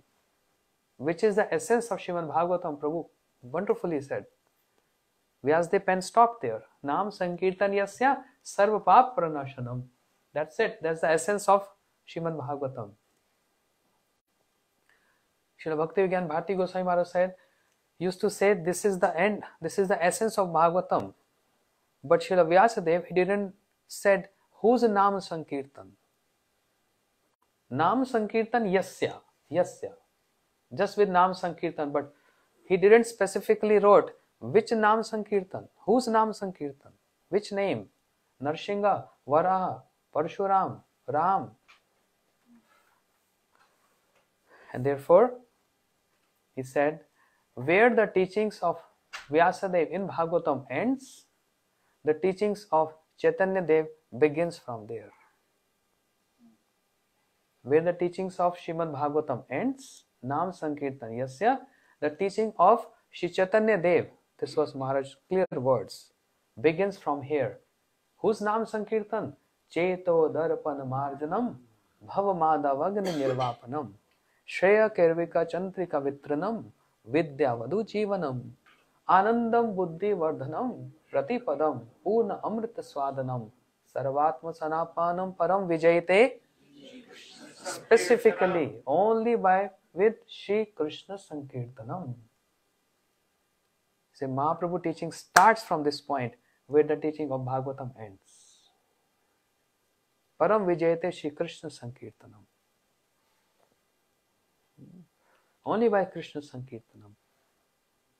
which is the essence of Srimad Bhagavatam. Prabhu wonderfully said. Vyasdev pen stopped there. Nam Sankirtan Yasya Sarva Pap Pranashanam. That's it. That's the essence of Srimad Bhagavatam. Srila Bhaktivedanta Bharati Goswami Maharaj said, used to say this is the end, this is the essence of Bhagavatam. But Srila Vyasadeva, he didn't said whose Nam Sankirtan. Nam Sankirtan Yasya, Yasya. Just with Nam Sankirtan, but he didn't specifically wrote which Nam Sankirtan, whose Nam Sankirtan, which name, Narsingha, Varaha, Parshuram, Ram. And therefore, he said, where the teachings of Vyasadeva in Bhagavatam ends, the teachings of Chaitanya Dev begins from there. Where the teachings of Srimad Bhagavatam ends, Nam Sankirtan Yasya, the teaching of Sri Chaitanya Dev, this was Maharaj's clear words, begins from here. Whose Nam Sankirtan? Cheto Darpan Marjanam Bhavamadavagni Nirvapanam Shreya Kervika Chantrika Vitranam Vidya Vadu Jivanam Anandam Buddhi Vardhanam Pratipadam Purna Amrita Swadanam Sarvatma Sanapanam Param Vijayate. Specifically, only with Shri Krishna Sankirtanam. So Mahaprabhu teaching starts from this point where the teaching of Bhagavatam ends. Param Vijayate Shri Krishna Sankirtanam. Only by Krishna Sankirtanam.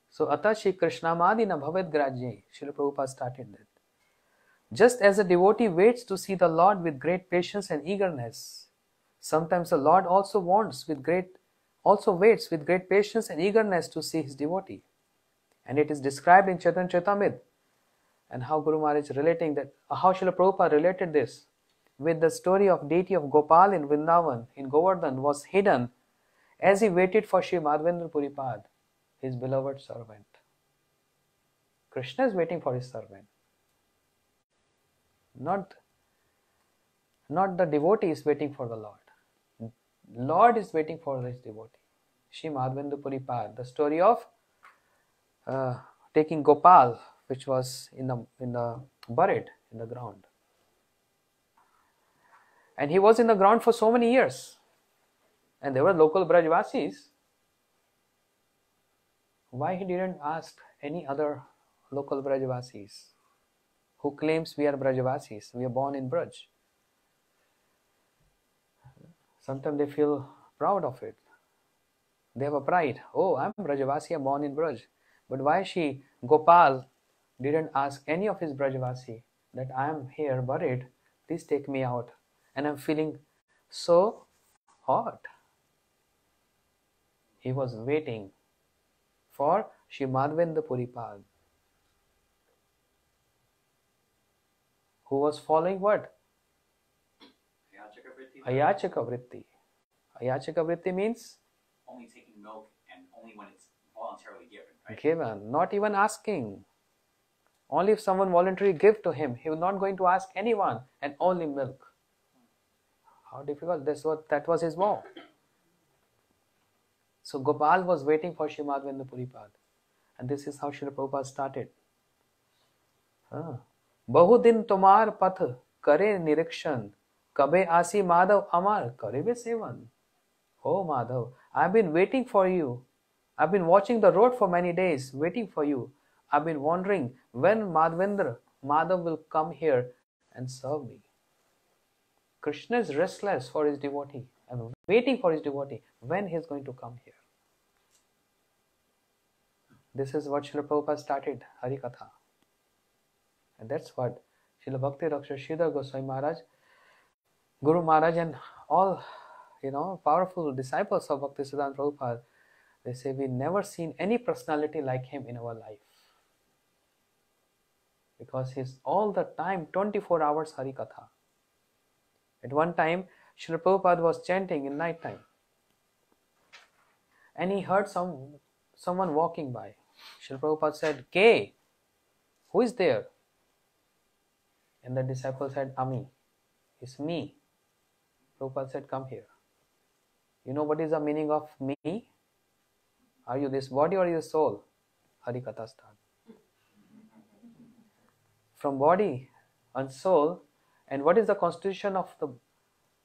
So Ata Shri Krishnamadina Bhavet Grajye, Srila Prabhupada started that. Just as a devotee waits to see the Lord with great patience and eagerness, sometimes the Lord also waits with great patience and eagerness to see his devotee. And it is described in Chaitanya Charitamrita, and how Guru Maharaj is relating that, how Srila Prabhupada related this with the story of deity of Gopal in Vrindavan, in Govardhan, was hidden as he waited for Sri Madhavendra Puripad, his beloved servant. Krishna is waiting for his servant. Not the devotee is waiting for the Lord. Lord is waiting for his devotee. Sri Madhavendra Puripad, the story of taking Gopal, which was buried in the ground. And he was in the ground for so many years. And there were local Brajvasis. Why he didn't ask any other local Brajvasis who claims we are Brajvasis, we are born in Braj? Sometimes they feel proud of it. They have a pride. Oh, I'm Brajavasi, I'm born in Braj. But why Gopal didn't ask any of his Brajavasi that I am here buried, please take me out. And I'm feeling so hot. He was waiting for Sri Madhavendra Puripad, who was following what? Ayachaka Vritti. Ayachaka Vritti means? Only taking milk and only when it's voluntarily given, right? Given, not even asking. Only if someone voluntarily give to him, he was not going to ask anyone, and only milk. How difficult. That was his vow. So Gopal was waiting for Sri Madhavendra Puripad. And this is how Srila Prabhupada started. Bahudin tomar path kare nirikshan kabe asi Madhav amar karebe sevan. Oh Madhav, I've been waiting for you. I've been watching the road for many days, waiting for you. I've been wondering when Madhav will come here and serve me. Krishna is restless for his devotee and waiting for his devotee when he is going to come here. This is what Srila Prabhupada started, Harikatha. And that's what Srila Bhakti Raksha Sridhar Goswami Maharaj, Guru Maharaj, and all powerful disciples of BhaktiSiddhanta Prabhupada, they say we never seen any personality like him in our life. Because he's all the time 24 hours Harikatha. At one time, Srila Prabhupada was chanting in night time. And he heard someone walking by. Srila Prabhupada said, K, who is there? And the disciple said, Ami, it's me. Prabhupada said, come here. You know what is the meaning of me? Are you this body or are you soul? Harikatha start. From body and soul, and what is the constitution of the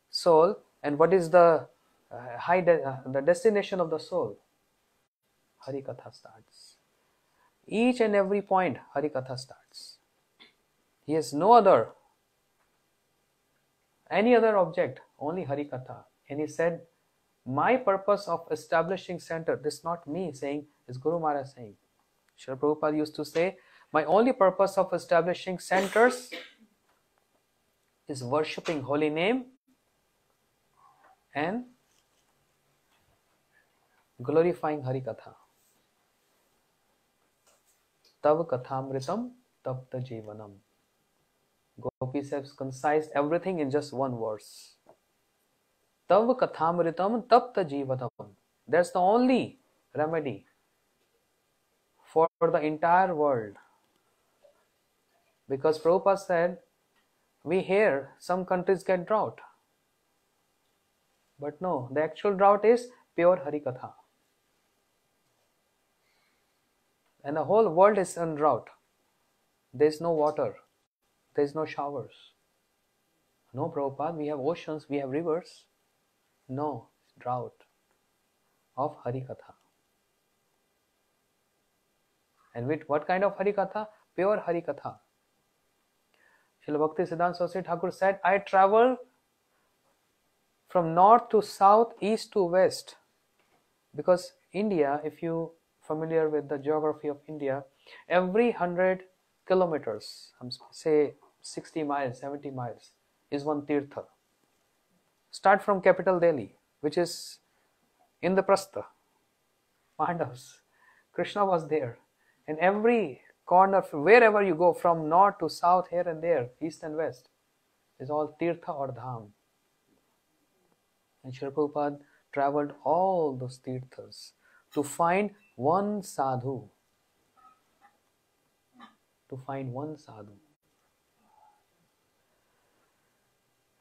soul, and what is the the destination of the soul, Harikatha starts. Each and every point, Harikatha starts. He has no other, any other object, only Harikatha. And he said, my purpose of establishing center, this is not me saying, it's Guru Maharaj saying. Srila Prabhupada used to say, my only purpose of establishing centers is worshipping holy name and glorifying Harikatha. Tav kathamritam tapta jivanam. Gopis have concised everything in just one verse. Tav kathamritam tapta jivanam. That's the only remedy for the entire world. Because Prabhupada said, we hear some countries get drought. But no, the actual drought is pure Harikatha. And the whole world is in drought. There is no water. There is no showers. No, Prabhupada, we have oceans, we have rivers. No, drought of Harikatha. And with what kind of Harikatha? Pure Harikatha. Srila BhaktiSiddhanta Saraswati Thakur said, I travel from north to south, east to west. Because India, if you familiar with the geography of India, every 100 kilometers, say 60 miles, 70 miles, is one Tirtha. Start from capital Delhi, which is in the Prastha, Pandavas. Krishna was there. And every corner, wherever you go, from north to south, here and there, east and west, is all Tirtha or Dham. And Srila Prabhupada traveled all those Tirthas to find one sadhu. To find one sadhu.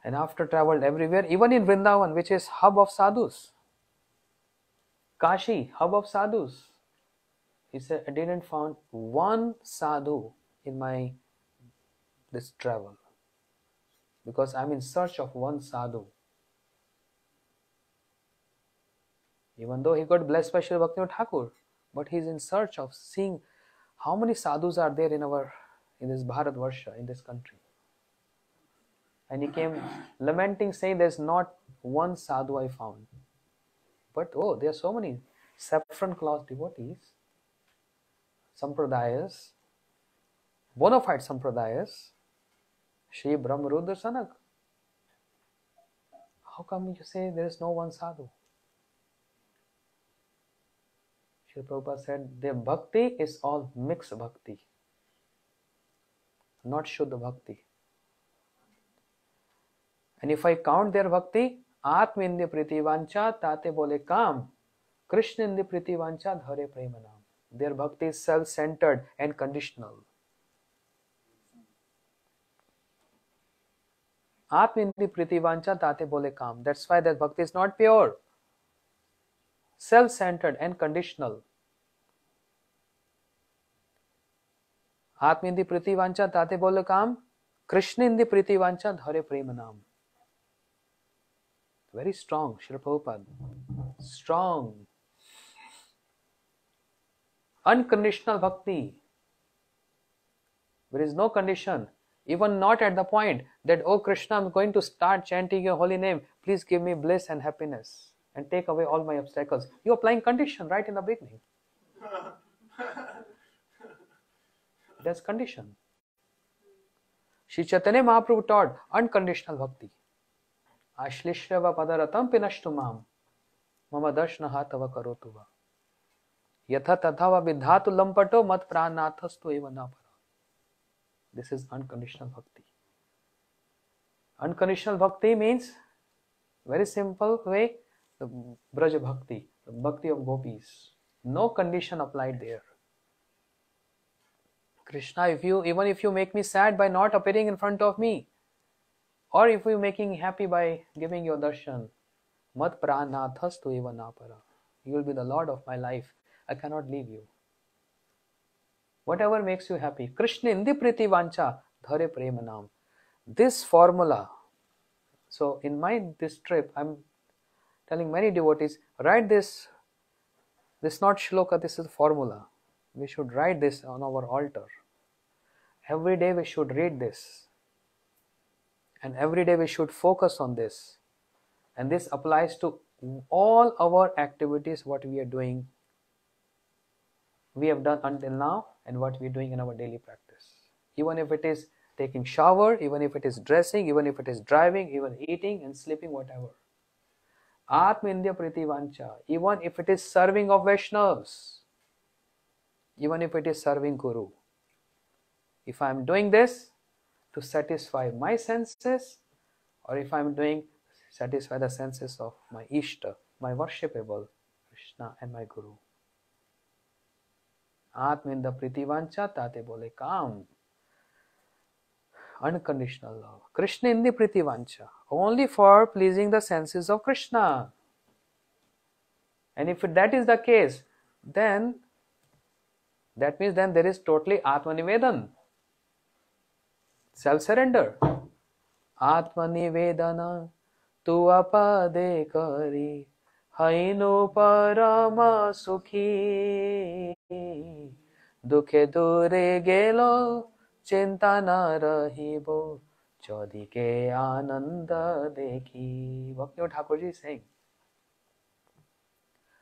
And after traveled everywhere, even in Vrindavan, which is hub of sadhus, Kashi, hub of sadhus, he said, I didn't find one sadhu in this travel. Because I'm in search of one sadhu. Even though he got blessed by Srila Bhaktivinoda Thakur, but he's in search of seeing how many sadhus are there in this Bharatvarsha, in this country. And he came lamenting, saying, there's not one sadhu I found. But oh, there are so many saffron cloth devotees, sampradayas, bona fide sampradayas, Shri Brahmarudra Sanak. How come you say there is no one sadhu? Srila Prabhupada said, their bhakti is all mixed bhakti, not Shuddha bhakti. And if I count their bhakti, Atma indi priti vancha tate bole kam, Krishna indi priti vancha dhare premanam. Their bhakti is self-centered and conditional. Atma indi priti vancha tate bole kam. That's why their bhakti is not pure. Self-centered and conditional. Atma indi priti vancha tate bole kam, Krishna indi priti vancha dhare premanam. Very strong, Srila Prabhupada. Strong. Unconditional bhakti. There is no condition. Even not at the point that, oh Krishna, I'm going to start chanting your holy name. Please give me bliss and happiness and take away all my obstacles. You're applying condition right in the beginning. That's condition. Shri Chaitanya Mahaprabhu taught unconditional bhakti. Ashlishya padaratam pinashtu mam mama darshnaha tava karotuva yatha tathava vidhatu lampato mat pranathastu eva napara. This is unconditional bhakti. Unconditional bhakti means, very simple way, the Braja bhakti, the bhakti of gopis. No condition applied there. Krishna, even if you make me sad by not appearing in front of me, or if you making me happy by giving your darshan, mat pranathastu eva napara. You will be the Lord of my life. I cannot leave you. Whatever makes you happy. Krishna indi priti vancha dhare premanam. This formula. So in this trip, I'm telling many devotees, write this. This is not shloka, this is a formula. We should write this on our altar. Every day we should read this. And every day we should focus on this. And this applies to all our activities, what we are doing. We have done until now and what we are doing in our daily practice. Even if it is taking shower, even if it is dressing, even if it is driving, even eating and sleeping, whatever. Atmindya Priti Vancha, even if it is serving of Vaishnavas, even if it is serving Guru. If I am doing this to satisfy my senses, or if I am doing satisfy the senses of my Ishta, my worshipable Krishna and my Guru. Atmindya Priti Vancha tate bole kam. Unconditional love. Krishna in the Priti Vancha. Only for pleasing the senses of Krishna. And if that is the case, then that means then there is totally Atmanivedan. Self-surrender. Atmanivedana tu apade kari hainu parama sukhi dukhe dure gelo Chinta na rahibo chodike ananda dekhi. Bhakti Thakurji is saying,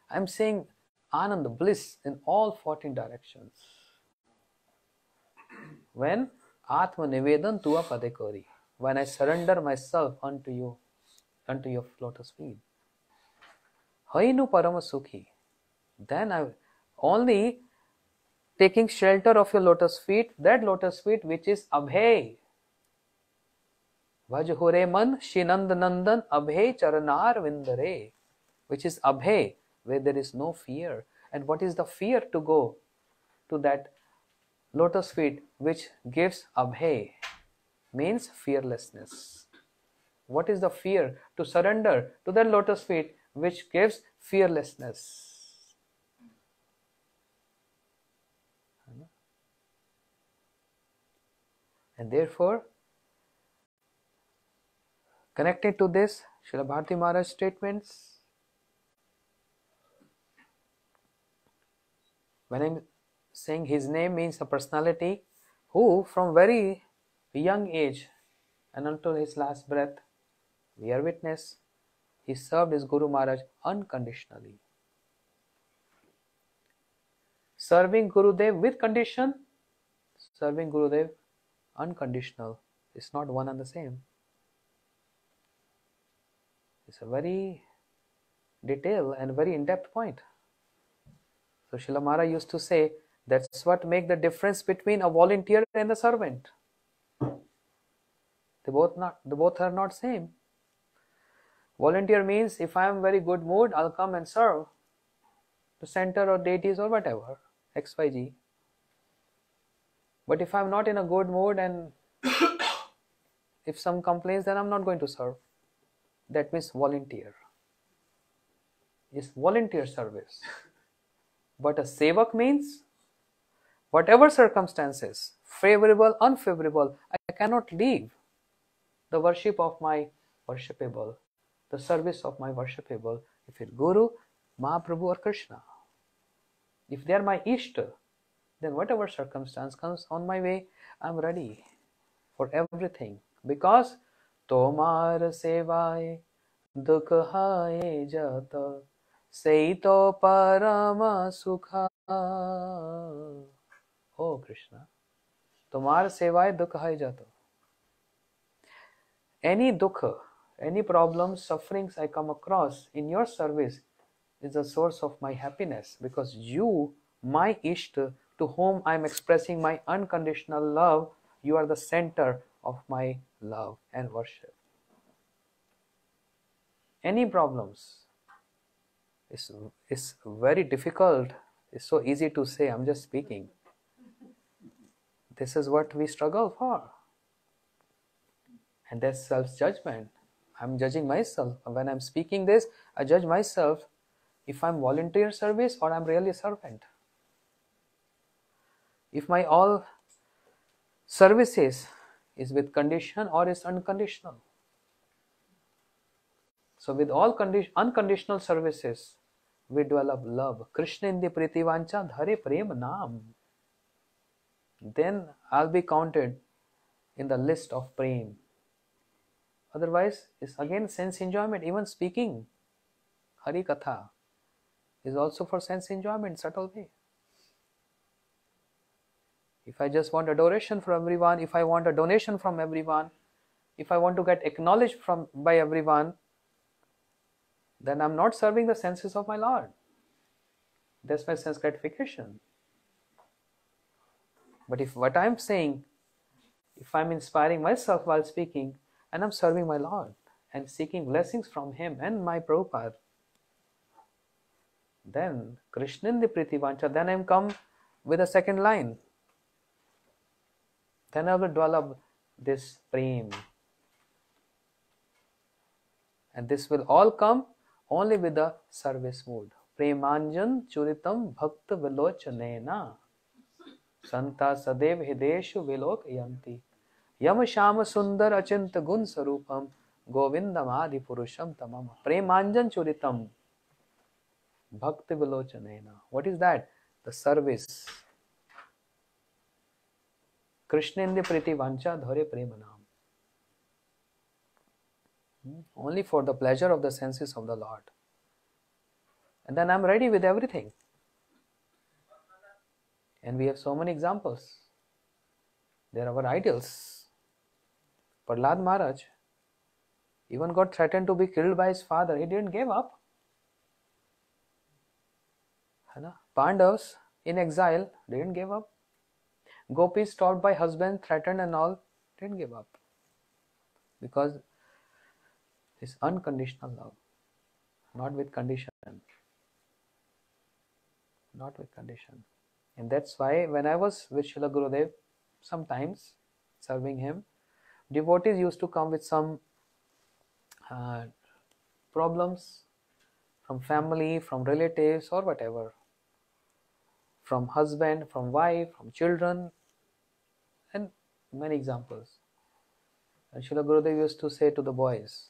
I am saying ananda, bliss in all 14 directions. When Atma Nivedan Tua Padekori, when I surrender myself unto you, unto your lotus feet. Hainu Parama Sukhi, then I only taking shelter of your lotus feet, that lotus feet which is Abhay. Vajhure man Shinand Nandan Abhay Charanar Vindare, which is Abhay, where there is no fear. And what is the fear to go to that lotus feet which gives Abhay? Means fearlessness. What is the fear? To surrender to that lotus feet which gives fearlessness. And therefore, connected to this, Srila Bharati Maharaj statements, when I'm saying his name means a personality who from very young age and until his last breath, we are witness, he served his Guru Maharaj unconditionally. Serving Gurudev with condition, serving Gurudev unconditional is not one and the same. It's a very detailed and very in-depth point. So Srila Maharaj used to say, that's what makes the difference between a volunteer and a servant. They both are not same. Volunteer means if I am very good mood, I'll come and serve the center or deities or whatever, XYZ. But if I'm not in a good mood and if some complains, then I'm not going to serve. That means volunteer. It's volunteer service. But a sevak means whatever circumstances, favorable, unfavorable, I cannot leave the worship of my worshipable, the service of my worshipable, if it's Guru, Mahaprabhu or Krishna. If they are my Ishta, then whatever circumstance comes on my way, I'm ready for everything. Because Tomar Sevai Dukh Hai Jata Seito Parama Sukha. Oh Krishna, Tomar Sevai Dukh Hai Jata. Any dukha, any problems, sufferings I come across in your service is the source of my happiness, because you, my Ishta, to whom I am expressing my unconditional love, you are the center of my love and worship. Any problems, it's very difficult, it's so easy to say, I'm just speaking. This is what we struggle for. And that's self-judgment. I'm judging myself. When I'm speaking this, I judge myself if I'm volunteer service or I'm really a servant. If my all services is with condition or is unconditional. So with all unconditional services, we develop love. Krishna indi priti vancha dhare prem naam. Then I'll be counted in the list of prem. Otherwise, it's again sense enjoyment. Even speaking Hari Katha is also for sense enjoyment, subtle way. If I just want adoration from everyone, if I want a donation from everyone, if I want to get acknowledged by everyone, then I'm not serving the senses of my Lord. That's my sense gratification. But if what I'm saying, if I'm inspiring myself while speaking, and I'm serving my Lord, and seeking blessings from Him and my Prabhupada, then Krishnandi Priti Vancha, then I'm come with a second line. Then I will develop this prem. And this will all come only with the service mood. Premanjan churitam bhakta vilochanena santa sadev hideshu vilok yanti yam shama sundar achinta gun sarupam govindam adi purusham tamam. Premanjan churitam bhakta vilochanena. What is that? The service. Krishnandi priti vancha dhare premanam. Only for the pleasure of the senses of the Lord. And then I'm ready with everything. And we have so many examples. They are our ideals. Prahlad Maharaj even got threatened to be killed by his father. He didn't give up. Pandavas in exile didn't give up. Gopis stopped by husband, threatened and all, didn't give up. Because it's unconditional love. Not with condition. Not with condition. And that's why when I was with Srila Gurudev, sometimes serving him, devotees used to come with some problems from family, from relatives or whatever. From husband, from wife, from children, and many examples. And Srila Gurudev used to say to the boys,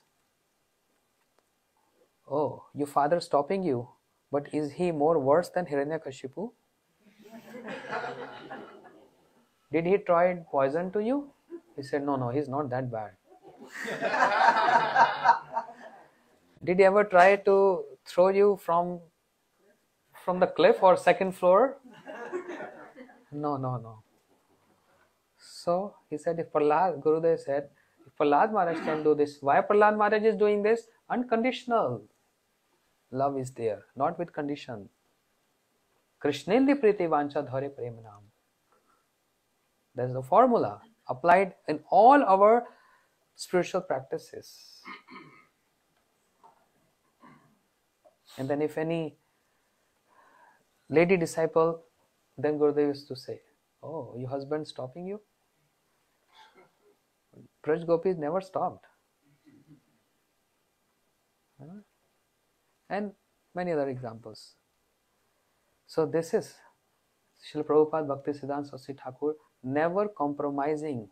"Oh, your father stopping you, but is he more worse than Hiranyakashipu? Did he try poison to you?" He said, No, he's not that bad. Did he ever try to throw you from the cliff or second floor? No. So he said, if Gurudev said, if Prahlad Maharaj can do this, why Prahlad Maharaj is doing this? Unconditional love is there, not with condition. Krishnandi priti vancha dhare premanam. That's the formula applied in all our spiritual practices. And then if any lady disciple, then Gurudev used to say, "Oh, your husband stopping you?" Braj Gopis never stopped. And many other examples. So this is Srila Prabhupada BhaktiSiddhanta Saraswati Thakur never compromising.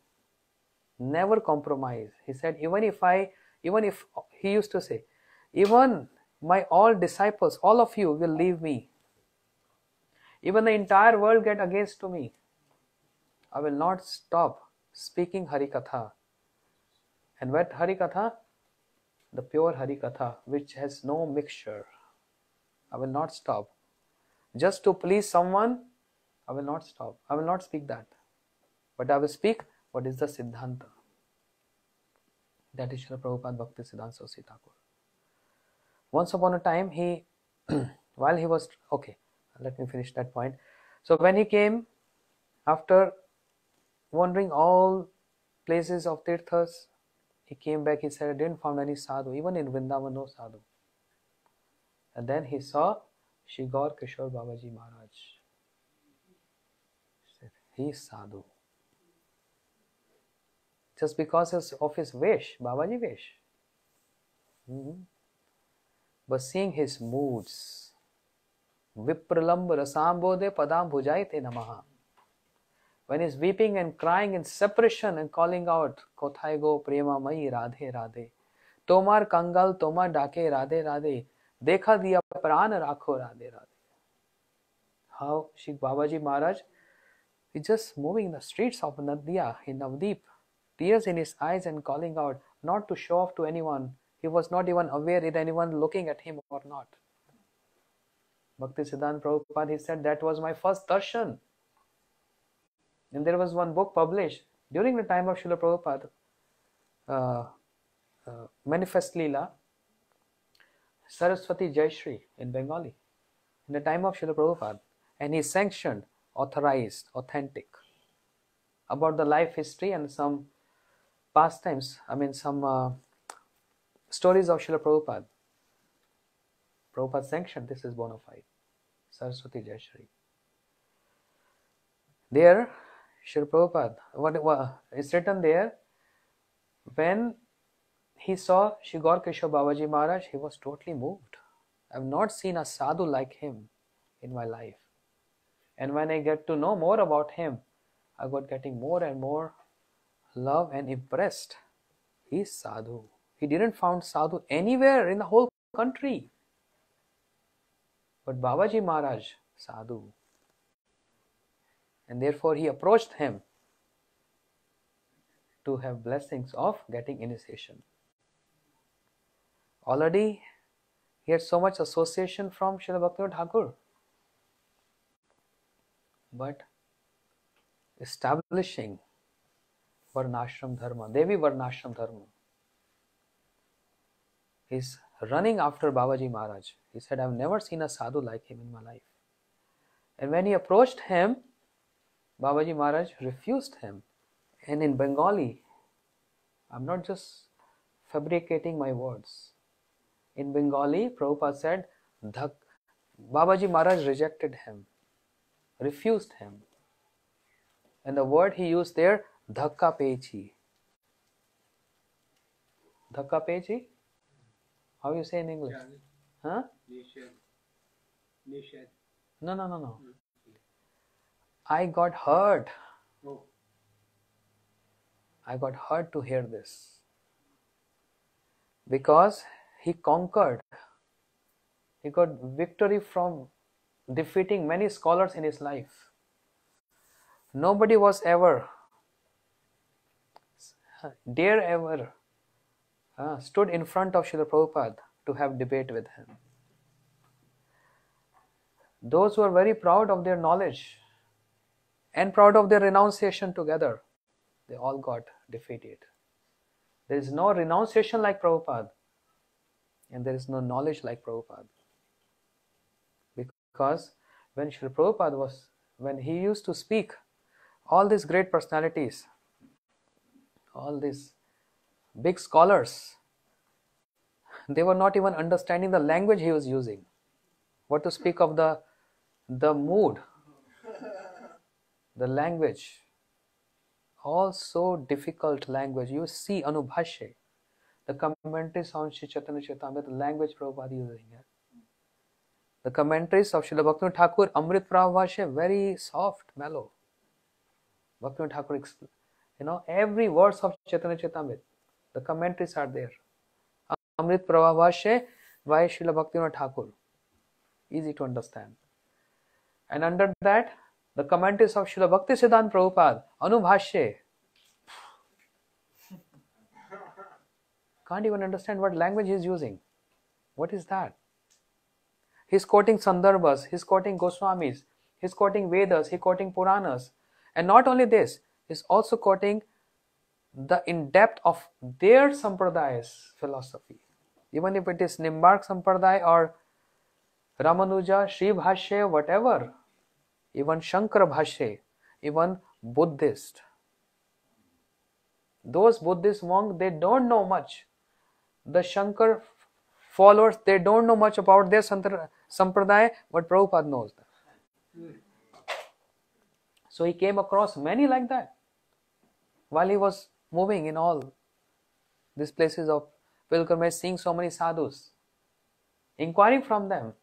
Never compromise. He said, even if he used to say, even my all disciples, all of you will leave me. Even the entire world get against to me. I will not stop speaking Hari Katha. And what Hari Katha? The pure Hari Katha, which has no mixture. I will not stop. Just to please someone, I will not stop. I will not speak that. But I will speak what is the Siddhanta. That is Srila Prabhupada BhaktiSiddhanta Saraswati Thakur. Once upon a time, while he was, okay, let me finish that point. So when he came, after wandering all places of Tirthas, he came back, he said, I didn't find any sadhu, even in Vrindavan, no sadhu. And then he saw Shri Gaur Kishore Babaji Maharaj. He said, he is sadhu. Just because of his vesh, Babaji vesh. But seeing his moods, Vipralamb rasambode padam bhujaite namaha. When he's weeping and crying in separation and calling out, Kothai go prema mai radhe radhe. Tomar Kangal, Toma Dake, Radhe Radhe, Dekha Diya Pran Rakho Radhe Radhe. How Shri Babaji Maharaj is just moving in the streets of Nadia in Navdeep, tears in his eyes and calling out, not to show off to anyone. He was not even aware if anyone looking at him or not. BhaktiSiddhanta Prabhupada, he said, that was my first darshan. And there was one book published during the time of Srila Prabhupada, Manifest Leela, Saraswathi Jayashri in Bengali, in the time of Srila Prabhupada. And he sanctioned, authorized, authentic, about the life history and some pastimes, some stories of Srila Prabhupada. Prabhupada sanctioned, this is bona fide. Saraswati Jayashri. There, Srila Prabhupada, what is written there, when he saw Shri Gaur Kishore Babaji Maharaj, he was totally moved. I have not seen a sadhu like him in my life. And when I get to know more about him, I got getting more and more love and impressed. He is sadhu. He didn't found sadhu anywhere in the whole country. But Babaji Maharaj, sadhu. And therefore he approached him to have blessings of getting initiation. Already he had so much association from Srila Bhaktivinoda Thakur. But establishing Varnashram Dharma, Devi Varnashram Dharma, he's running after Babaji Maharaj. He said, I've never seen a sadhu like him in my life. And when he approached him, Babaji Maharaj refused him. And in Bengali, I'm not just fabricating my words. In Bengali, Prabhupada said, Babaji Maharaj rejected him, refused him. And the word he used there, dhakka pechi. Dhakka pechi? How you say in English? Huh? No. I got hurt. I got hurt to hear this. Because he conquered. He got victory from defeating many scholars in his life. Nobody was ever, stood in front of Srila Prabhupada to have debate with him. Those who are very proud of their knowledge and proud of their renunciation together, they all got defeated. There is no renunciation like Prabhupada, and there is no knowledge like Prabhupada. Because when Srila Prabhupada when he used to speak, all these great personalities, all these big scholars, they were not even understanding the language he was using. What to speak of the mood, the language, all so difficult language. You see Anubhashya, the commentaries on Sri Chaitanya Charitamrita, the language Prabhupada using here. The commentaries of Srila Bhaktivinoda Thakur, Amrit Prabhashya, very soft, mellow. Bhaktivinoda Thakur explains, every verse of Chaitanya Charitamrita, the commentaries are there. Amrit Prabhashya by Srila Bhaktivinoda Thakur. Easy to understand. And under that, the commentaries of Srila BhaktiSiddhanta Prabhupada, Anubhashya. Can't even understand what language he is using. What is that? He's quoting Sandarbhas, he's quoting Goswamis, he's quoting Vedas, he's quoting Puranas. And not only this, he's also quoting the in-depth of their Sampradayas philosophy. Even if it is Nimbark Sampradaya or Ramanuja, Sri Bhashya, whatever, even Shankara Bhashya, even Buddhist. Those Buddhist monks, they don't know much. The Shankar followers, they don't know much about their Sampradaya, but Prabhupada knows that. So he came across many like that while he was moving in all these places of pilgrimage, seeing so many sadhus, inquiring from them.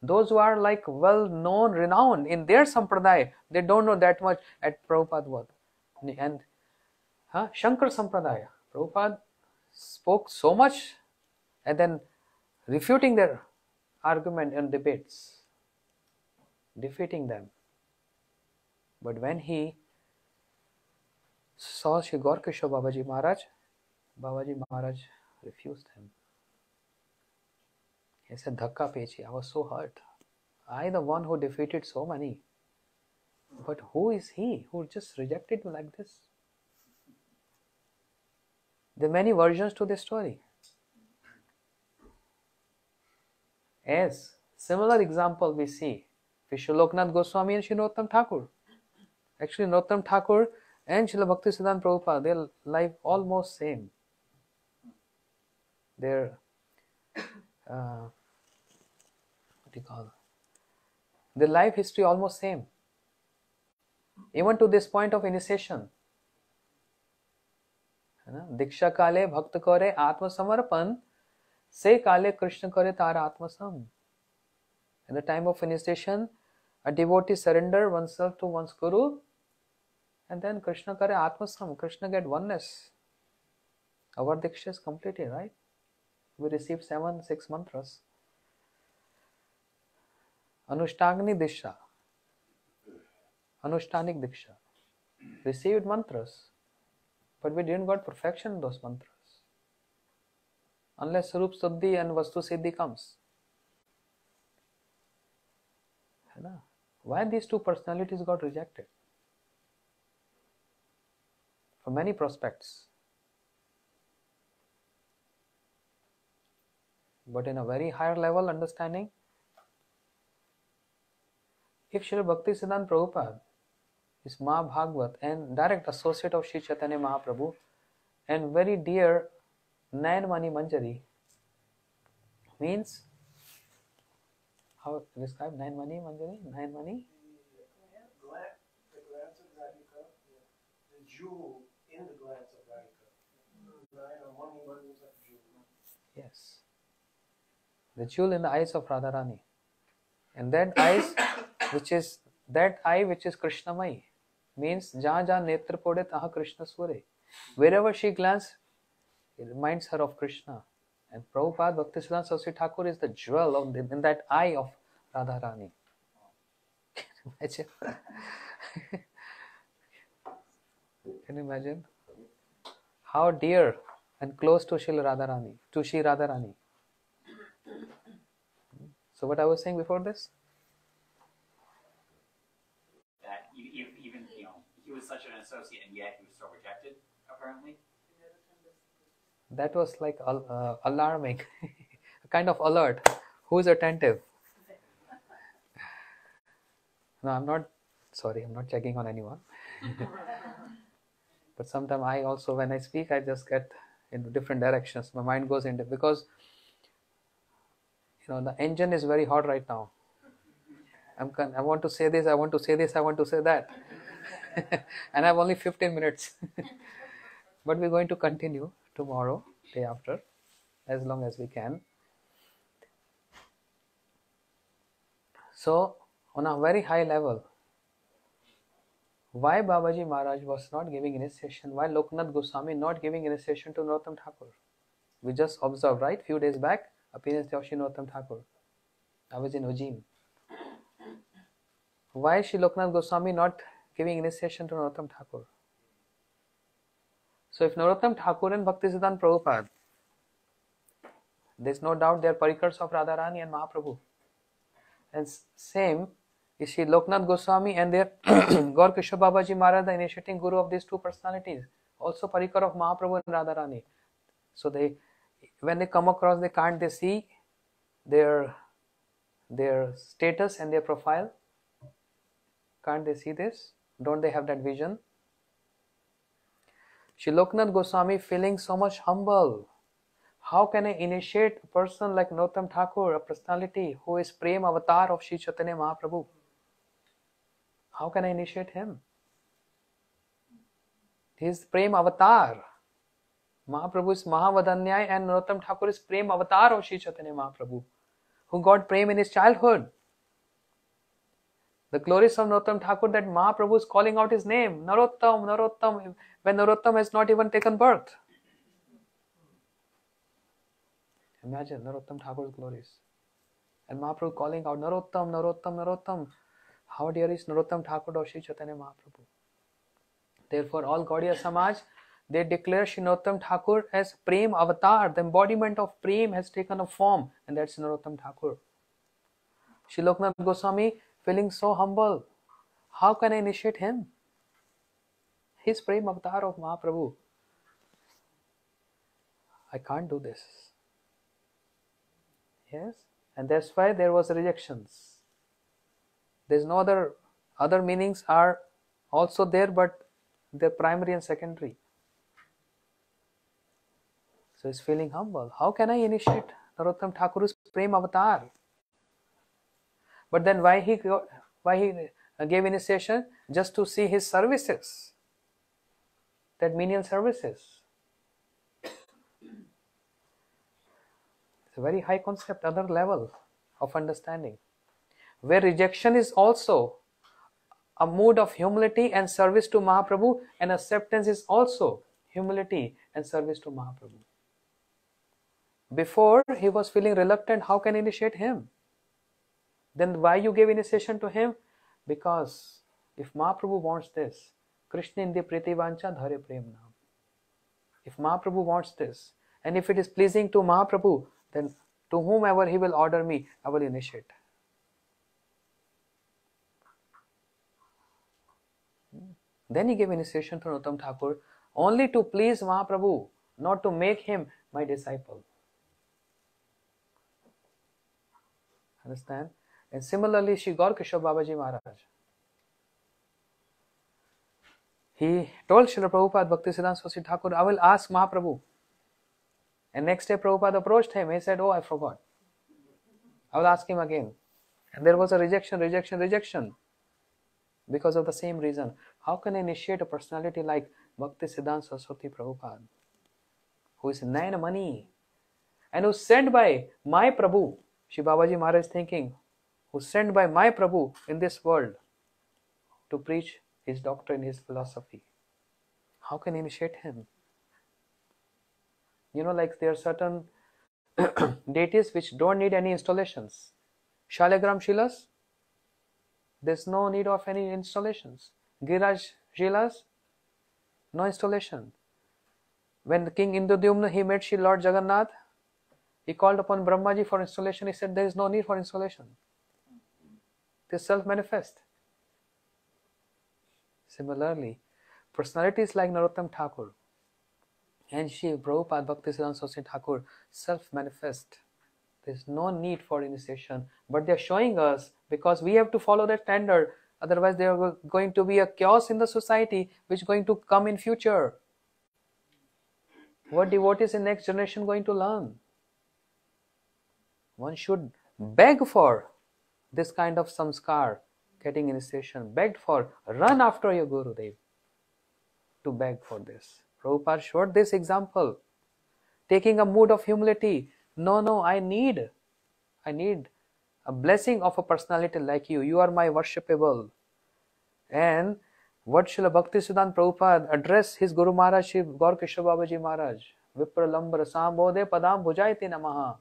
Those who are like well known, renowned in their Sampradaya, they don't know that much at Prabhupada word. And Shankar Sampradaya, Prabhupada spoke so much and then refuting their argument and debates, defeating them. But when he saw Shri Gaurkishore Babaji Maharaj refused him. He said, Dhakka Pechi, I was so hurt. I, the one who defeated so many. But who is he who just rejected me like this? There are many versions to this story. As similar example we see with Srila Loknath Goswami and Sri Narottam Thakur. Actually, Narottam Thakur and Srila BhaktiSiddhanta Prabhupada, their life almost same. Their their life history almost same. Even to this point of initiation. Diksha kale bhakta kare atma samarpan, se kale Krishna kare tara atma sam. At the time of initiation, a devotee surrender oneself to one's guru, and then Krishna kare atma sam. Krishna get oneness. Our diksha is completed, right? We received 6 mantras. Anushtagni Disha, Anushtanik Diksha. Received mantras, but we didn't got perfection in those mantras. Unless Sarup Suddhi and Vastu Siddhi comes. Why these two personalities got rejected? From many prospects. But in a very higher level understanding, if Srila BhaktiSiddhanta Prabhupada is Mahabhagavat and direct associate of Sri Chaitanya Mahaprabhu and very dear Nayanmani Manjari, means, how describe Nayanmani Manjari? Nayanmani? The glance of Radhika, the jewel in the glance of Radhika. Nayanmani is a jewel. Yes. The jewel in the eyes of Radharani. And that eyes, which is Krishnamai, means Jahan Jahan Netra Pode Taha Krishna Sure. Wherever she glances, it reminds her of Krishna. And Prabhupada BhaktiSiddhanta Saraswati Thakur is the jewel in that eye of Radharani. Can you imagine? How dear and close to Sri Radharani. So what I was saying before this? That even he was such an associate and yet he was so rejected, apparently. That was like alarming, a kind of alert. Who is attentive? No, I'm not checking on anyone. But sometimes I also, when I speak, I just get into different directions. My mind goes into, because the engine is very hot right now. I want to say this, I want to say this, I want to say that. And I have only 15 minutes. But we're going to continue tomorrow, day after, as long as we can. So, on a very high level, why Babaji Maharaj was not giving initiation? Why Loknath Goswami not giving initiation to Narottam Thakur? We just observed, right? Few days back, appearance of Shri Narottam Thakur. I was in Ujjain. Why Shri Loknath Goswami not giving initiation to Narottam Thakur? So if Narottam Thakur and BhaktiSiddhanta Prabhupada, there's no doubt they are parikars of Radharani and Mahaprabhu. And same is Shri Loknath Goswami and their Gaurkishore Babaji Maharaj, the initiating guru of these two personalities, also parikar of Mahaprabhu and Radharani. So when they come across, they see their status and their profile. Can't they see this? Don't they have that vision? Shri Loknath Goswami feeling so much humble. How can I initiate a person like Narottam Thakur, a personality who is Prem Avatar of Sri Chaitanya Mahaprabhu? How can I initiate him? He is Prem Avatar. Mahaprabhu is Mahavadanyay and Narottam Thakur is Prem Avatar of Sri Chaitanya Mahaprabhu, who got Prem in his childhood. The glories of Narottam Thakur, that Mahaprabhu is calling out his name, Narottam, Narottam, when Narottam has not even taken birth. Imagine Narottam Thakur's glories. And Mahaprabhu calling out, Narottam, Narottam, Narottam. How dear is Narottam Thakur or Shri Chaitanya Mahaprabhu? Therefore, all Gaudiya Samaj, they declare Shri Narottam Thakur as Prem Avatar. The embodiment of Prem has taken a form, and that's Narottam Thakur. Shri Loknath Goswami feeling so humble. How can I initiate him? He's Prem Avatar of Mahaprabhu. I can't do this. Yes, and that's why there was rejections. There's no other meanings are also there, but they're primary and secondary. So he's feeling humble. How can I initiate Narottam Thakur's Prem Avatar? But then why he gave initiation? Just to see his services, that menial services. It's a very high concept, other level of understanding, where rejection is also a mood of humility and service to Mahaprabhu, and acceptance is also humility and service to Mahaprabhu. Before, he was feeling reluctant. How can I initiate him? Then why you gave initiation to him? Because if Mahaprabhu wants this, Krishna indi priti vancha dhare prem naam. If Mahaprabhu wants this, and if it is pleasing to Mahaprabhu, then to whomever he will order me, I will initiate. Then he gave initiation to Narottam Thakur only to please Mahaprabhu, not to make him my disciple. Understand? And similarly, Shri Gaur Kishore Babaji Maharaj, he told Srila Prabhupada, BhaktiSiddhanta Saraswati Thakur, I will ask Mahaprabhu. And next day Prabhupada approached him. He said, oh, I forgot. I will ask him again. And there was a rejection. Because of the same reason. How can I initiate a personality like BhaktiSiddhanta Saraswati Prabhupada, who is Naina Mani, and who is sent by my Prabhu? Shri Babaji Maharaj is thinking, who is sent by my Prabhu in this world to preach his doctrine, his philosophy. How can I initiate him? You know, like there are certain deities which don't need any installations. Shalagram Shilas, there's no need of any installations. Giraj Shilas, no installation. When King Indradyumna, he met Shri Lord Jagannath, he called upon Brahmaji for installation. He said, there is no need for installation. They self-manifest. Similarly, personalities like Narottam Thakur and Shri Prabhupada BhaktiSiddhanta Saraswati Thakur self-manifest. There is no need for initiation, but they are showing us, because we have to follow that standard. Otherwise, there are going to be a chaos in the society which is going to come in future. What devotees in next generation going to learn? One should beg for this kind of samskar, getting initiation, begged for, run after your Gurudev to beg for this. Prabhupada showed this example, taking a mood of humility. No, I need a blessing of a personality like you. You are my worshipable. And what Srila BhaktiSiddhanta Prabhupada addressed his Guru Maharaj, Shri Gaur Kishore Babaji Maharaj, Vipralambra Sambodhe Padam Bhujaiti Namaha.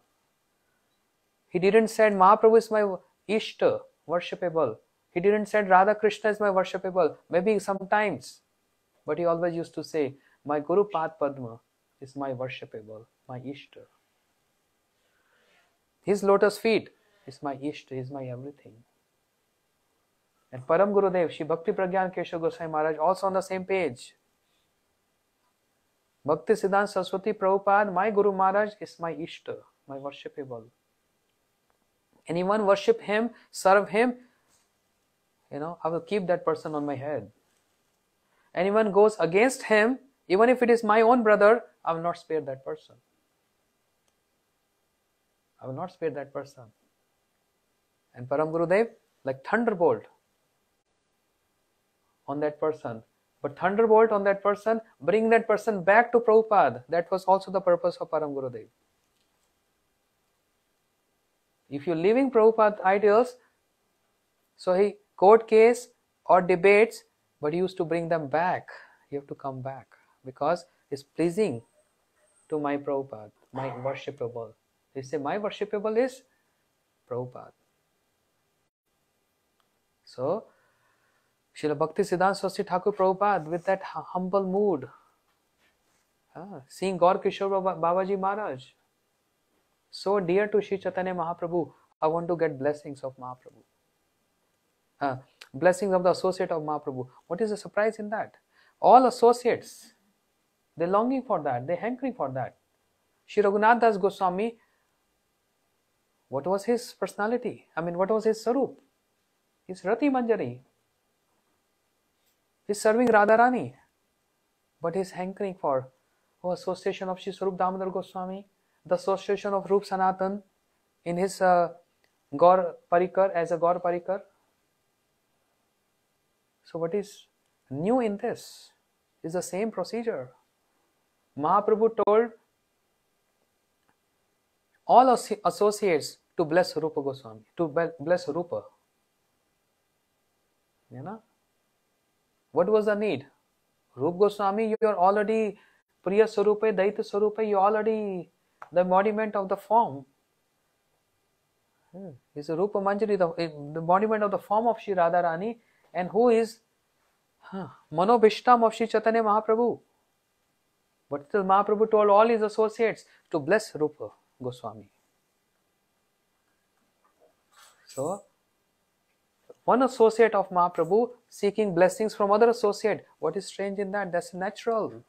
He didn't say Mahaprabhu is my Ishta, worshipable. He didn't say Radha Krishna is my worshipable. Maybe sometimes. But he always used to say, my Guru Pad Padma is my worshipable, my Ishta. His lotus feet is my Ishta, is my everything. And Param Gurudev, Shri Bhakti Pragyan Keshav Goswami Maharaj, also on the same page. BhaktiSiddhanta Saraswati Prabhupada, my Guru Maharaj is my Ishta, my worshipable. Anyone worship him, serve him, I will keep that person on my head. Anyone goes against him, even if it is my own brother, I will not spare that person. I will not spare that person. And Param Gurudev, like thunderbolt on that person. But thunderbolt on that person, bring that person back to Prabhupada. That was also the purpose of Param Gurudev. If you're leaving Prabhupada ideals, so he court case or debates, but he used to bring them back. You have to come back because it's pleasing to my Prabhupada, my worshipable. He said, my worshipable is Prabhupada. So, Srila BhaktiSiddhanta Saraswati Thakur Prabhupada, with that humble mood, seeing Gaur Kishore Babaji Maharaj, so dear to Sri Chaitanya Mahaprabhu, I want to get blessings of Mahaprabhu. Blessings of the associate of Mahaprabhu. What is the surprise in that? All associates, they're longing for that, they're hankering for that. Sri Raghunath Das Goswami, what was his personality? What was his sarup? He's Rati Manjari. He's serving Radharani. But he's hankering for association of Sri Sarup Damodar Goswami, the association of Rup Sanatan in his Gaur Parikar, as a Gaur Parikar. So what is new in this? Is the same procedure. Mahaprabhu told all associates to bless Rupa Goswami, to bless Rupa. What was the need? Rupa Goswami, you are already Priya Sarupa, Daita Sarupa, you are already the embodiment of the form. Is Rupa Manjari, the embodiment of the form of Sri Radharani, and who is Manobhishtam of Sri Chaitanya Mahaprabhu. But still Mahaprabhu told all his associates to bless Rupa Goswami. So, one associate of Mahaprabhu seeking blessings from other associate. What is strange in that? That's natural.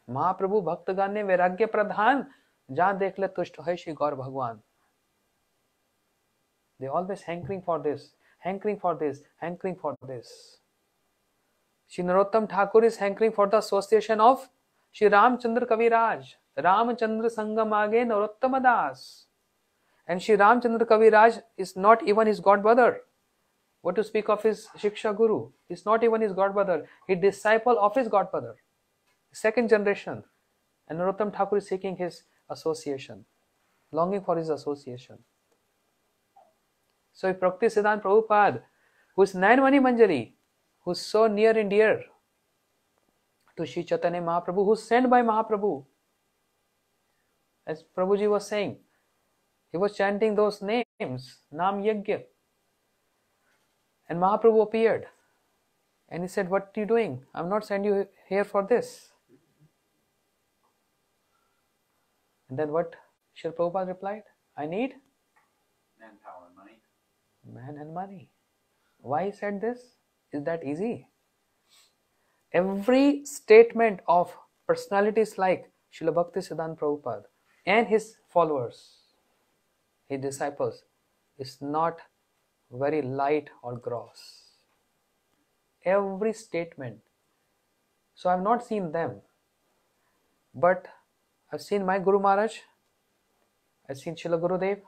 Mahaprabhu Bhaktagane Vairagya Pradhan, Jahan dekh le tushto hai Shri Gaur Bhagwan. They always hankering for this, hankering for this, hankering for this. Shri Narottam Thakur is hankering for the association of Shri Ramchandra Kaviraj. Ramchandra Sangam Age Narottama Das. And Shri Ramchandra Kaviraj is not even his godbrother. What to speak of his Shiksha Guru? He is not even his godbrother. He is disciple of his godbrother. Second generation. And Narottam Thakur is seeking his association. Longing for his association. So if BhaktiSiddhanta Prabhupada, who is Nayanmani Manjari, who is so near and dear to Sri Chaitanya Mahaprabhu, who is sent by Mahaprabhu, as Prabhuji was saying, he was chanting those names, Nam Yajna. And Mahaprabhu appeared. And he said, what are you doing? I am not sent you here for this. And then what Srila Prabhupada replied? I need Manpower and money. Man and money. Why he said this? Is that easy? Every statement of personalities like Srila BhaktiSiddhanta Prabhupada and his followers, his disciples, is not very light or gross. Every statement. So I have not seen them, but I have seen my Guru Maharaj, I have seen Srila Gurudev,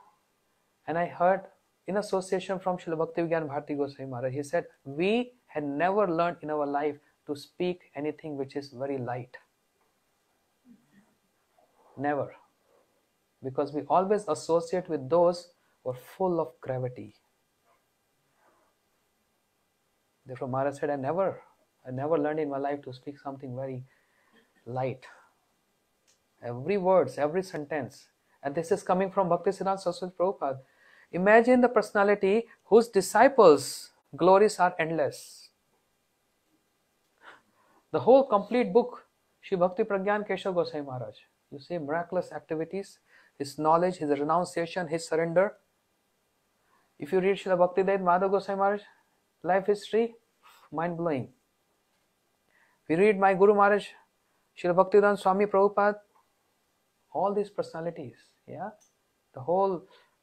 and I heard in association from Srila Bhaktivigyan Bharati Goswami Maharaj, he said, we had never learned in our life to speak anything which is very light. Never. Because we always associate with those who are full of gravity. Therefore Maharaj said, I never learned in my life to speak something very light. Every words, every sentence. And this is coming from BhaktiSiddhanta Saraswati Prabhupada. Imagine the personality whose disciples' glories are endless. The whole complete book, Shri Bhakti Pragyan Keshav Goswami Maharaj. You see miraculous activities, his knowledge, his renunciation, his surrender. If you read Srila Bhaktivedanta Madhav Goswami Maharaj, life history, mind-blowing. We read my Guru Maharaj, Srila Bhaktivedanta Swami Prabhupada, all these personalities, the whole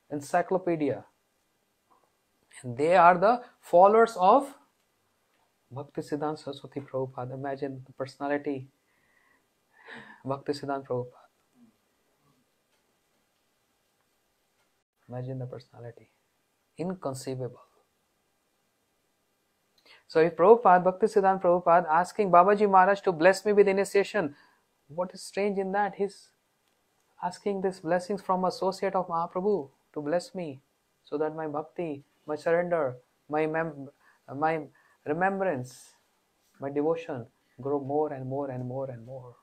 encyclopedia. And they are the followers of BhaktiSiddhanta Saraswati Prabhupada. Imagine the personality, BhaktiSiddhanta Prabhupada. Imagine the personality. Inconceivable. So if Prabhupada, BhaktiSiddhanta Prabhupada asking Babaji Maharaj to bless me with initiation, what is strange in that? He's asking these blessings from associate of Mahaprabhu to bless me so that my bhakti, my surrender, my remembrance, my devotion grow more and more and more and more.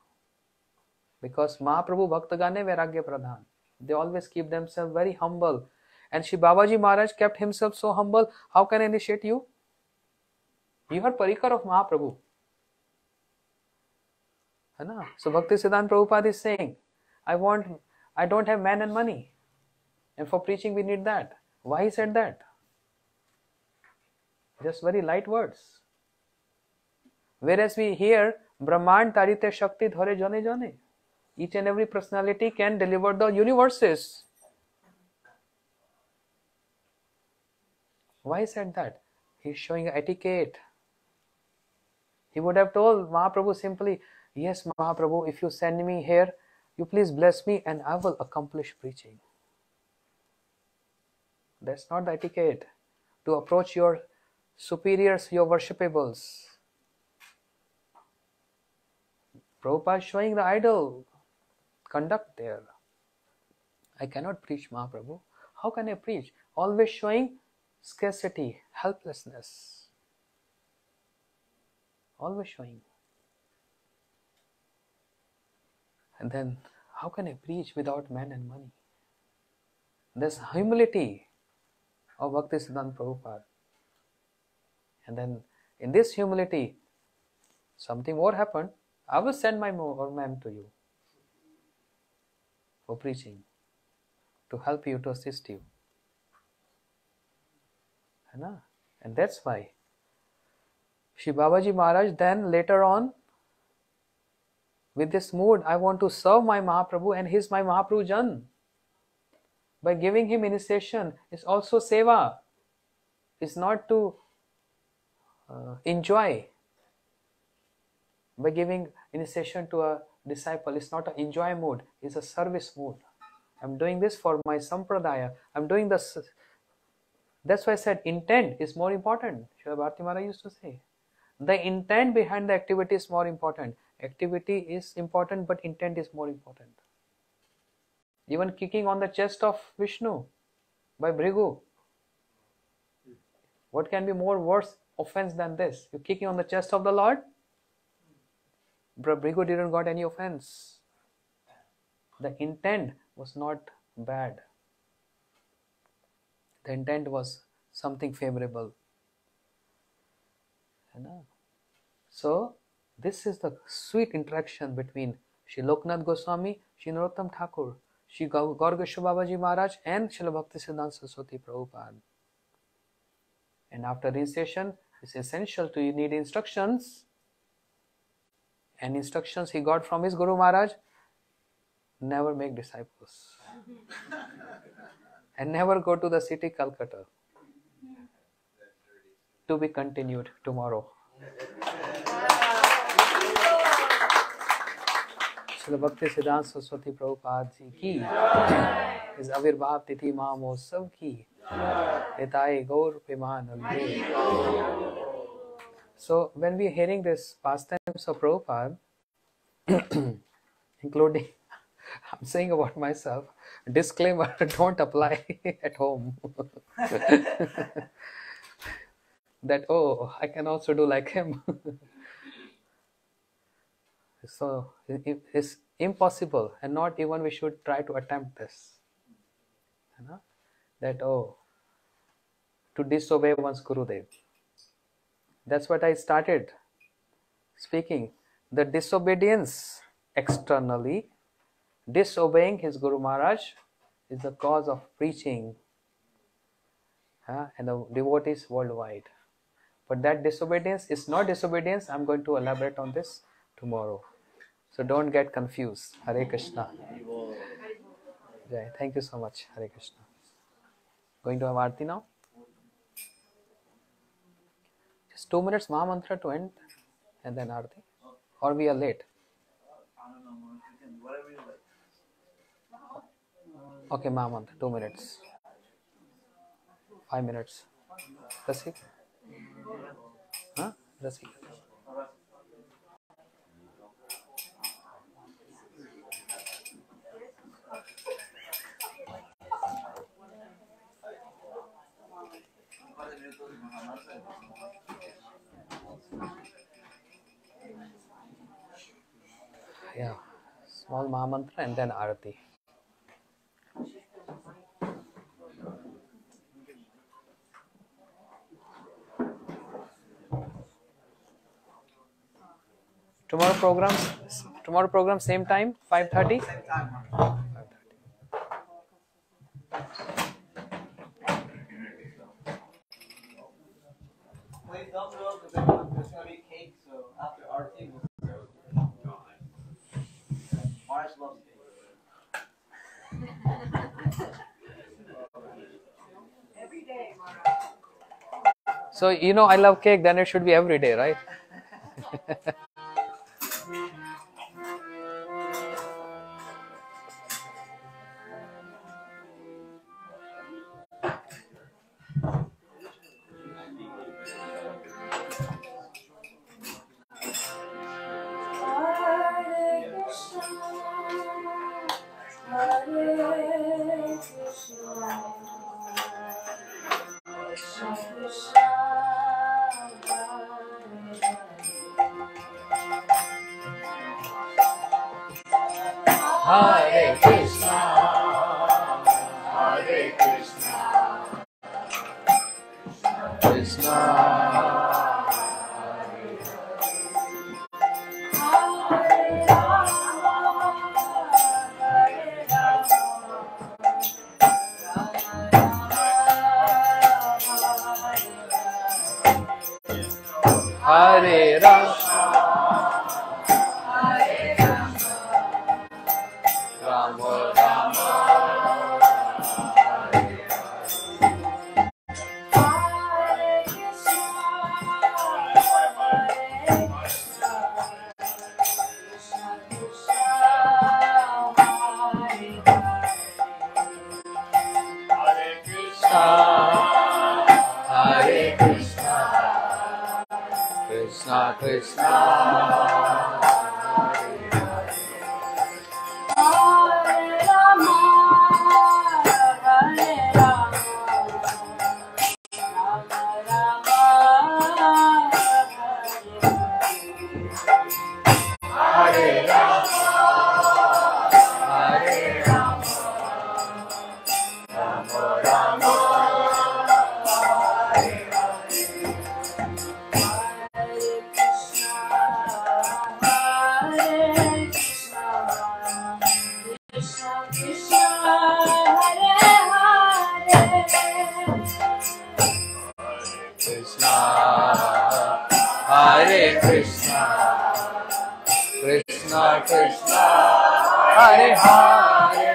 Because Mahaprabhu Bhaktagane Vairagya Pradhan. They always keep themselves very humble. And Shri Babaji Maharaj kept himself so humble. How can I initiate you? You are Parikar of Mahaprabhu. So BhaktiSiddhanta Prabhupada is saying, I don't have man and money. And for preaching we need that. Why he said that? Just very light words. Whereas we hear, Brahman tarite shakti dhare jane jane. Each and every personality can deliver the universes. Why he said that? He's showing etiquette. He would have told Mahaprabhu simply, yes Mahaprabhu, if you send me here, you please bless me and I will accomplish preaching. That's not the etiquette. To approach your superiors, your worshipables. Prabhupada is showing the ideal conduct there. I cannot preach Mahaprabhu. How can I preach? Always showing scarcity, helplessness. Always showing. And then, how can I preach without man and money? There's humility of BhaktiSiddhanta Prabhupada. And then, in this humility, something more happened. I will send my man to you for preaching, to help you, to assist you. And that's why Shri Babaji Maharaj then later on, with this mood, I want to serve my Mahaprabhu and he is my Mahaprabhu Jan. By giving him initiation is also seva. It's not to enjoy. By giving initiation to a disciple, it's not an enjoy mood, it's a service mood. I'm doing this for my sampradaya. I'm doing this. That's why I said intent is more important. Srila Bharati Maharaj used to say. The intent behind the activity is more important. Activity is important, but intent is more important. Even kicking on the chest of Vishnu by Bhrigu. What can be more worse offense than this? You're kicking on the chest of the Lord? Bhrigu didn't got any offense. The intent was not bad. The intent was something favorable. So, this is the sweet interaction between Shri Loknath Goswami, Shri Narottam Thakur, Shri Gaurgesha Babaji Maharaj and Srila BhaktiSiddhanta Saraswati Prabhupada. And after initiation, it's essential to need instructions. And instructions he got from his Guru Maharaj, never make disciples. And never go to the city Calcutta. To be continued tomorrow. Srila BhaktiSiddhanta Saraswati Prabhupada ji ki, his Avirbhava Tithi Mahamotsav ki, Nitai Gaur Premanande. So when we are hearing this pastimes of Prabhupada, including, I'm saying about myself, disclaimer, don't apply at home. That, oh, I can also do like him. So it's impossible, and not even we should try to attempt this. That, oh, to disobey one's Gurudev. That's what I started speaking. The disobedience externally, disobeying his Guru Maharaj is the cause of preaching and the devotees worldwide. But that disobedience is not disobedience. I'm going to elaborate on this tomorrow. So don't get confused. Hare Krishna. Jai. Thank you so much. Hare Krishna. Going to have Aarti now? Just 2 minutes Maha Mantra to end and then Aarti. Or we are late? I don't know, whatever you like. Okay, Maha Mantra, 2 minutes. 5 minutes. Rasik? Huh? Rasik. Yeah, small Maha Mantra and then Aarti. Tomorrow program same time, 5:30. Same time. Please don't go because there's gonna be cake. So after RT, we'll serve. Mars loves cake. Every day, Mara. So I love cake. Then it should be every day, right? Hare Krishna, Hare Krishna, Krishna, Hare Rama, Rama Rama, Hare Krishna, Krishna Krishna, Hare Rama, Hare Rama, Rama Rama, Hare Krishna, Hare Krishna, Krishna Krishna, Hare Hare,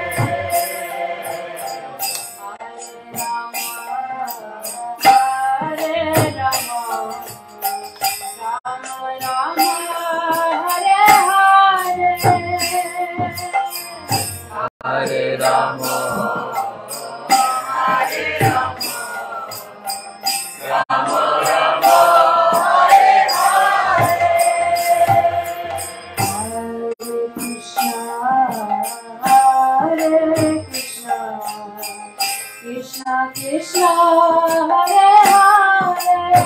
Hare Rama, Hare Rama, Rama Rama, Hare Hare, Krishna Krishna, Hare Hare,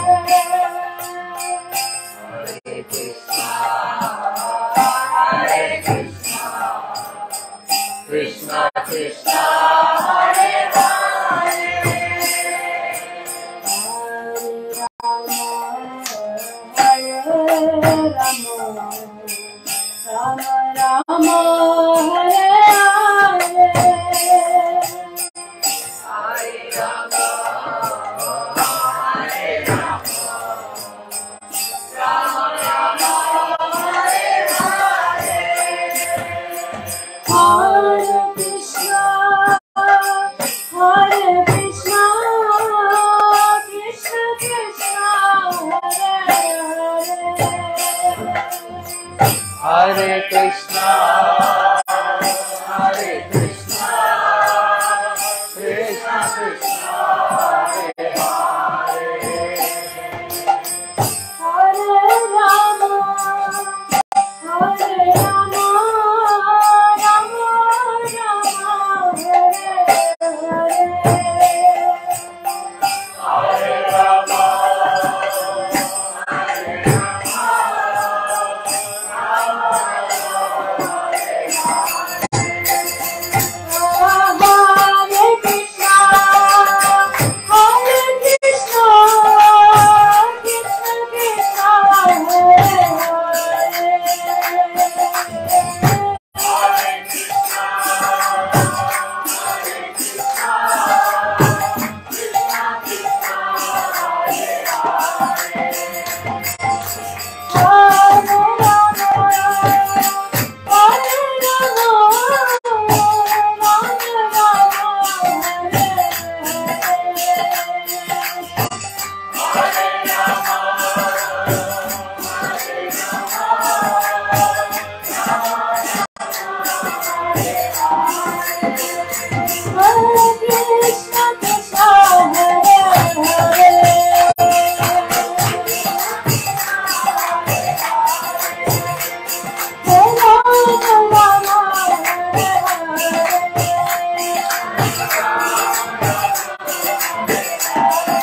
Hare Krishna, Hare Krishna, Krishna Krishna, Hare Hare, Rama Rama, Hare Hare Krishna, Hare Krishna, Krishna Krishna, Hare Hare,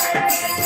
Hare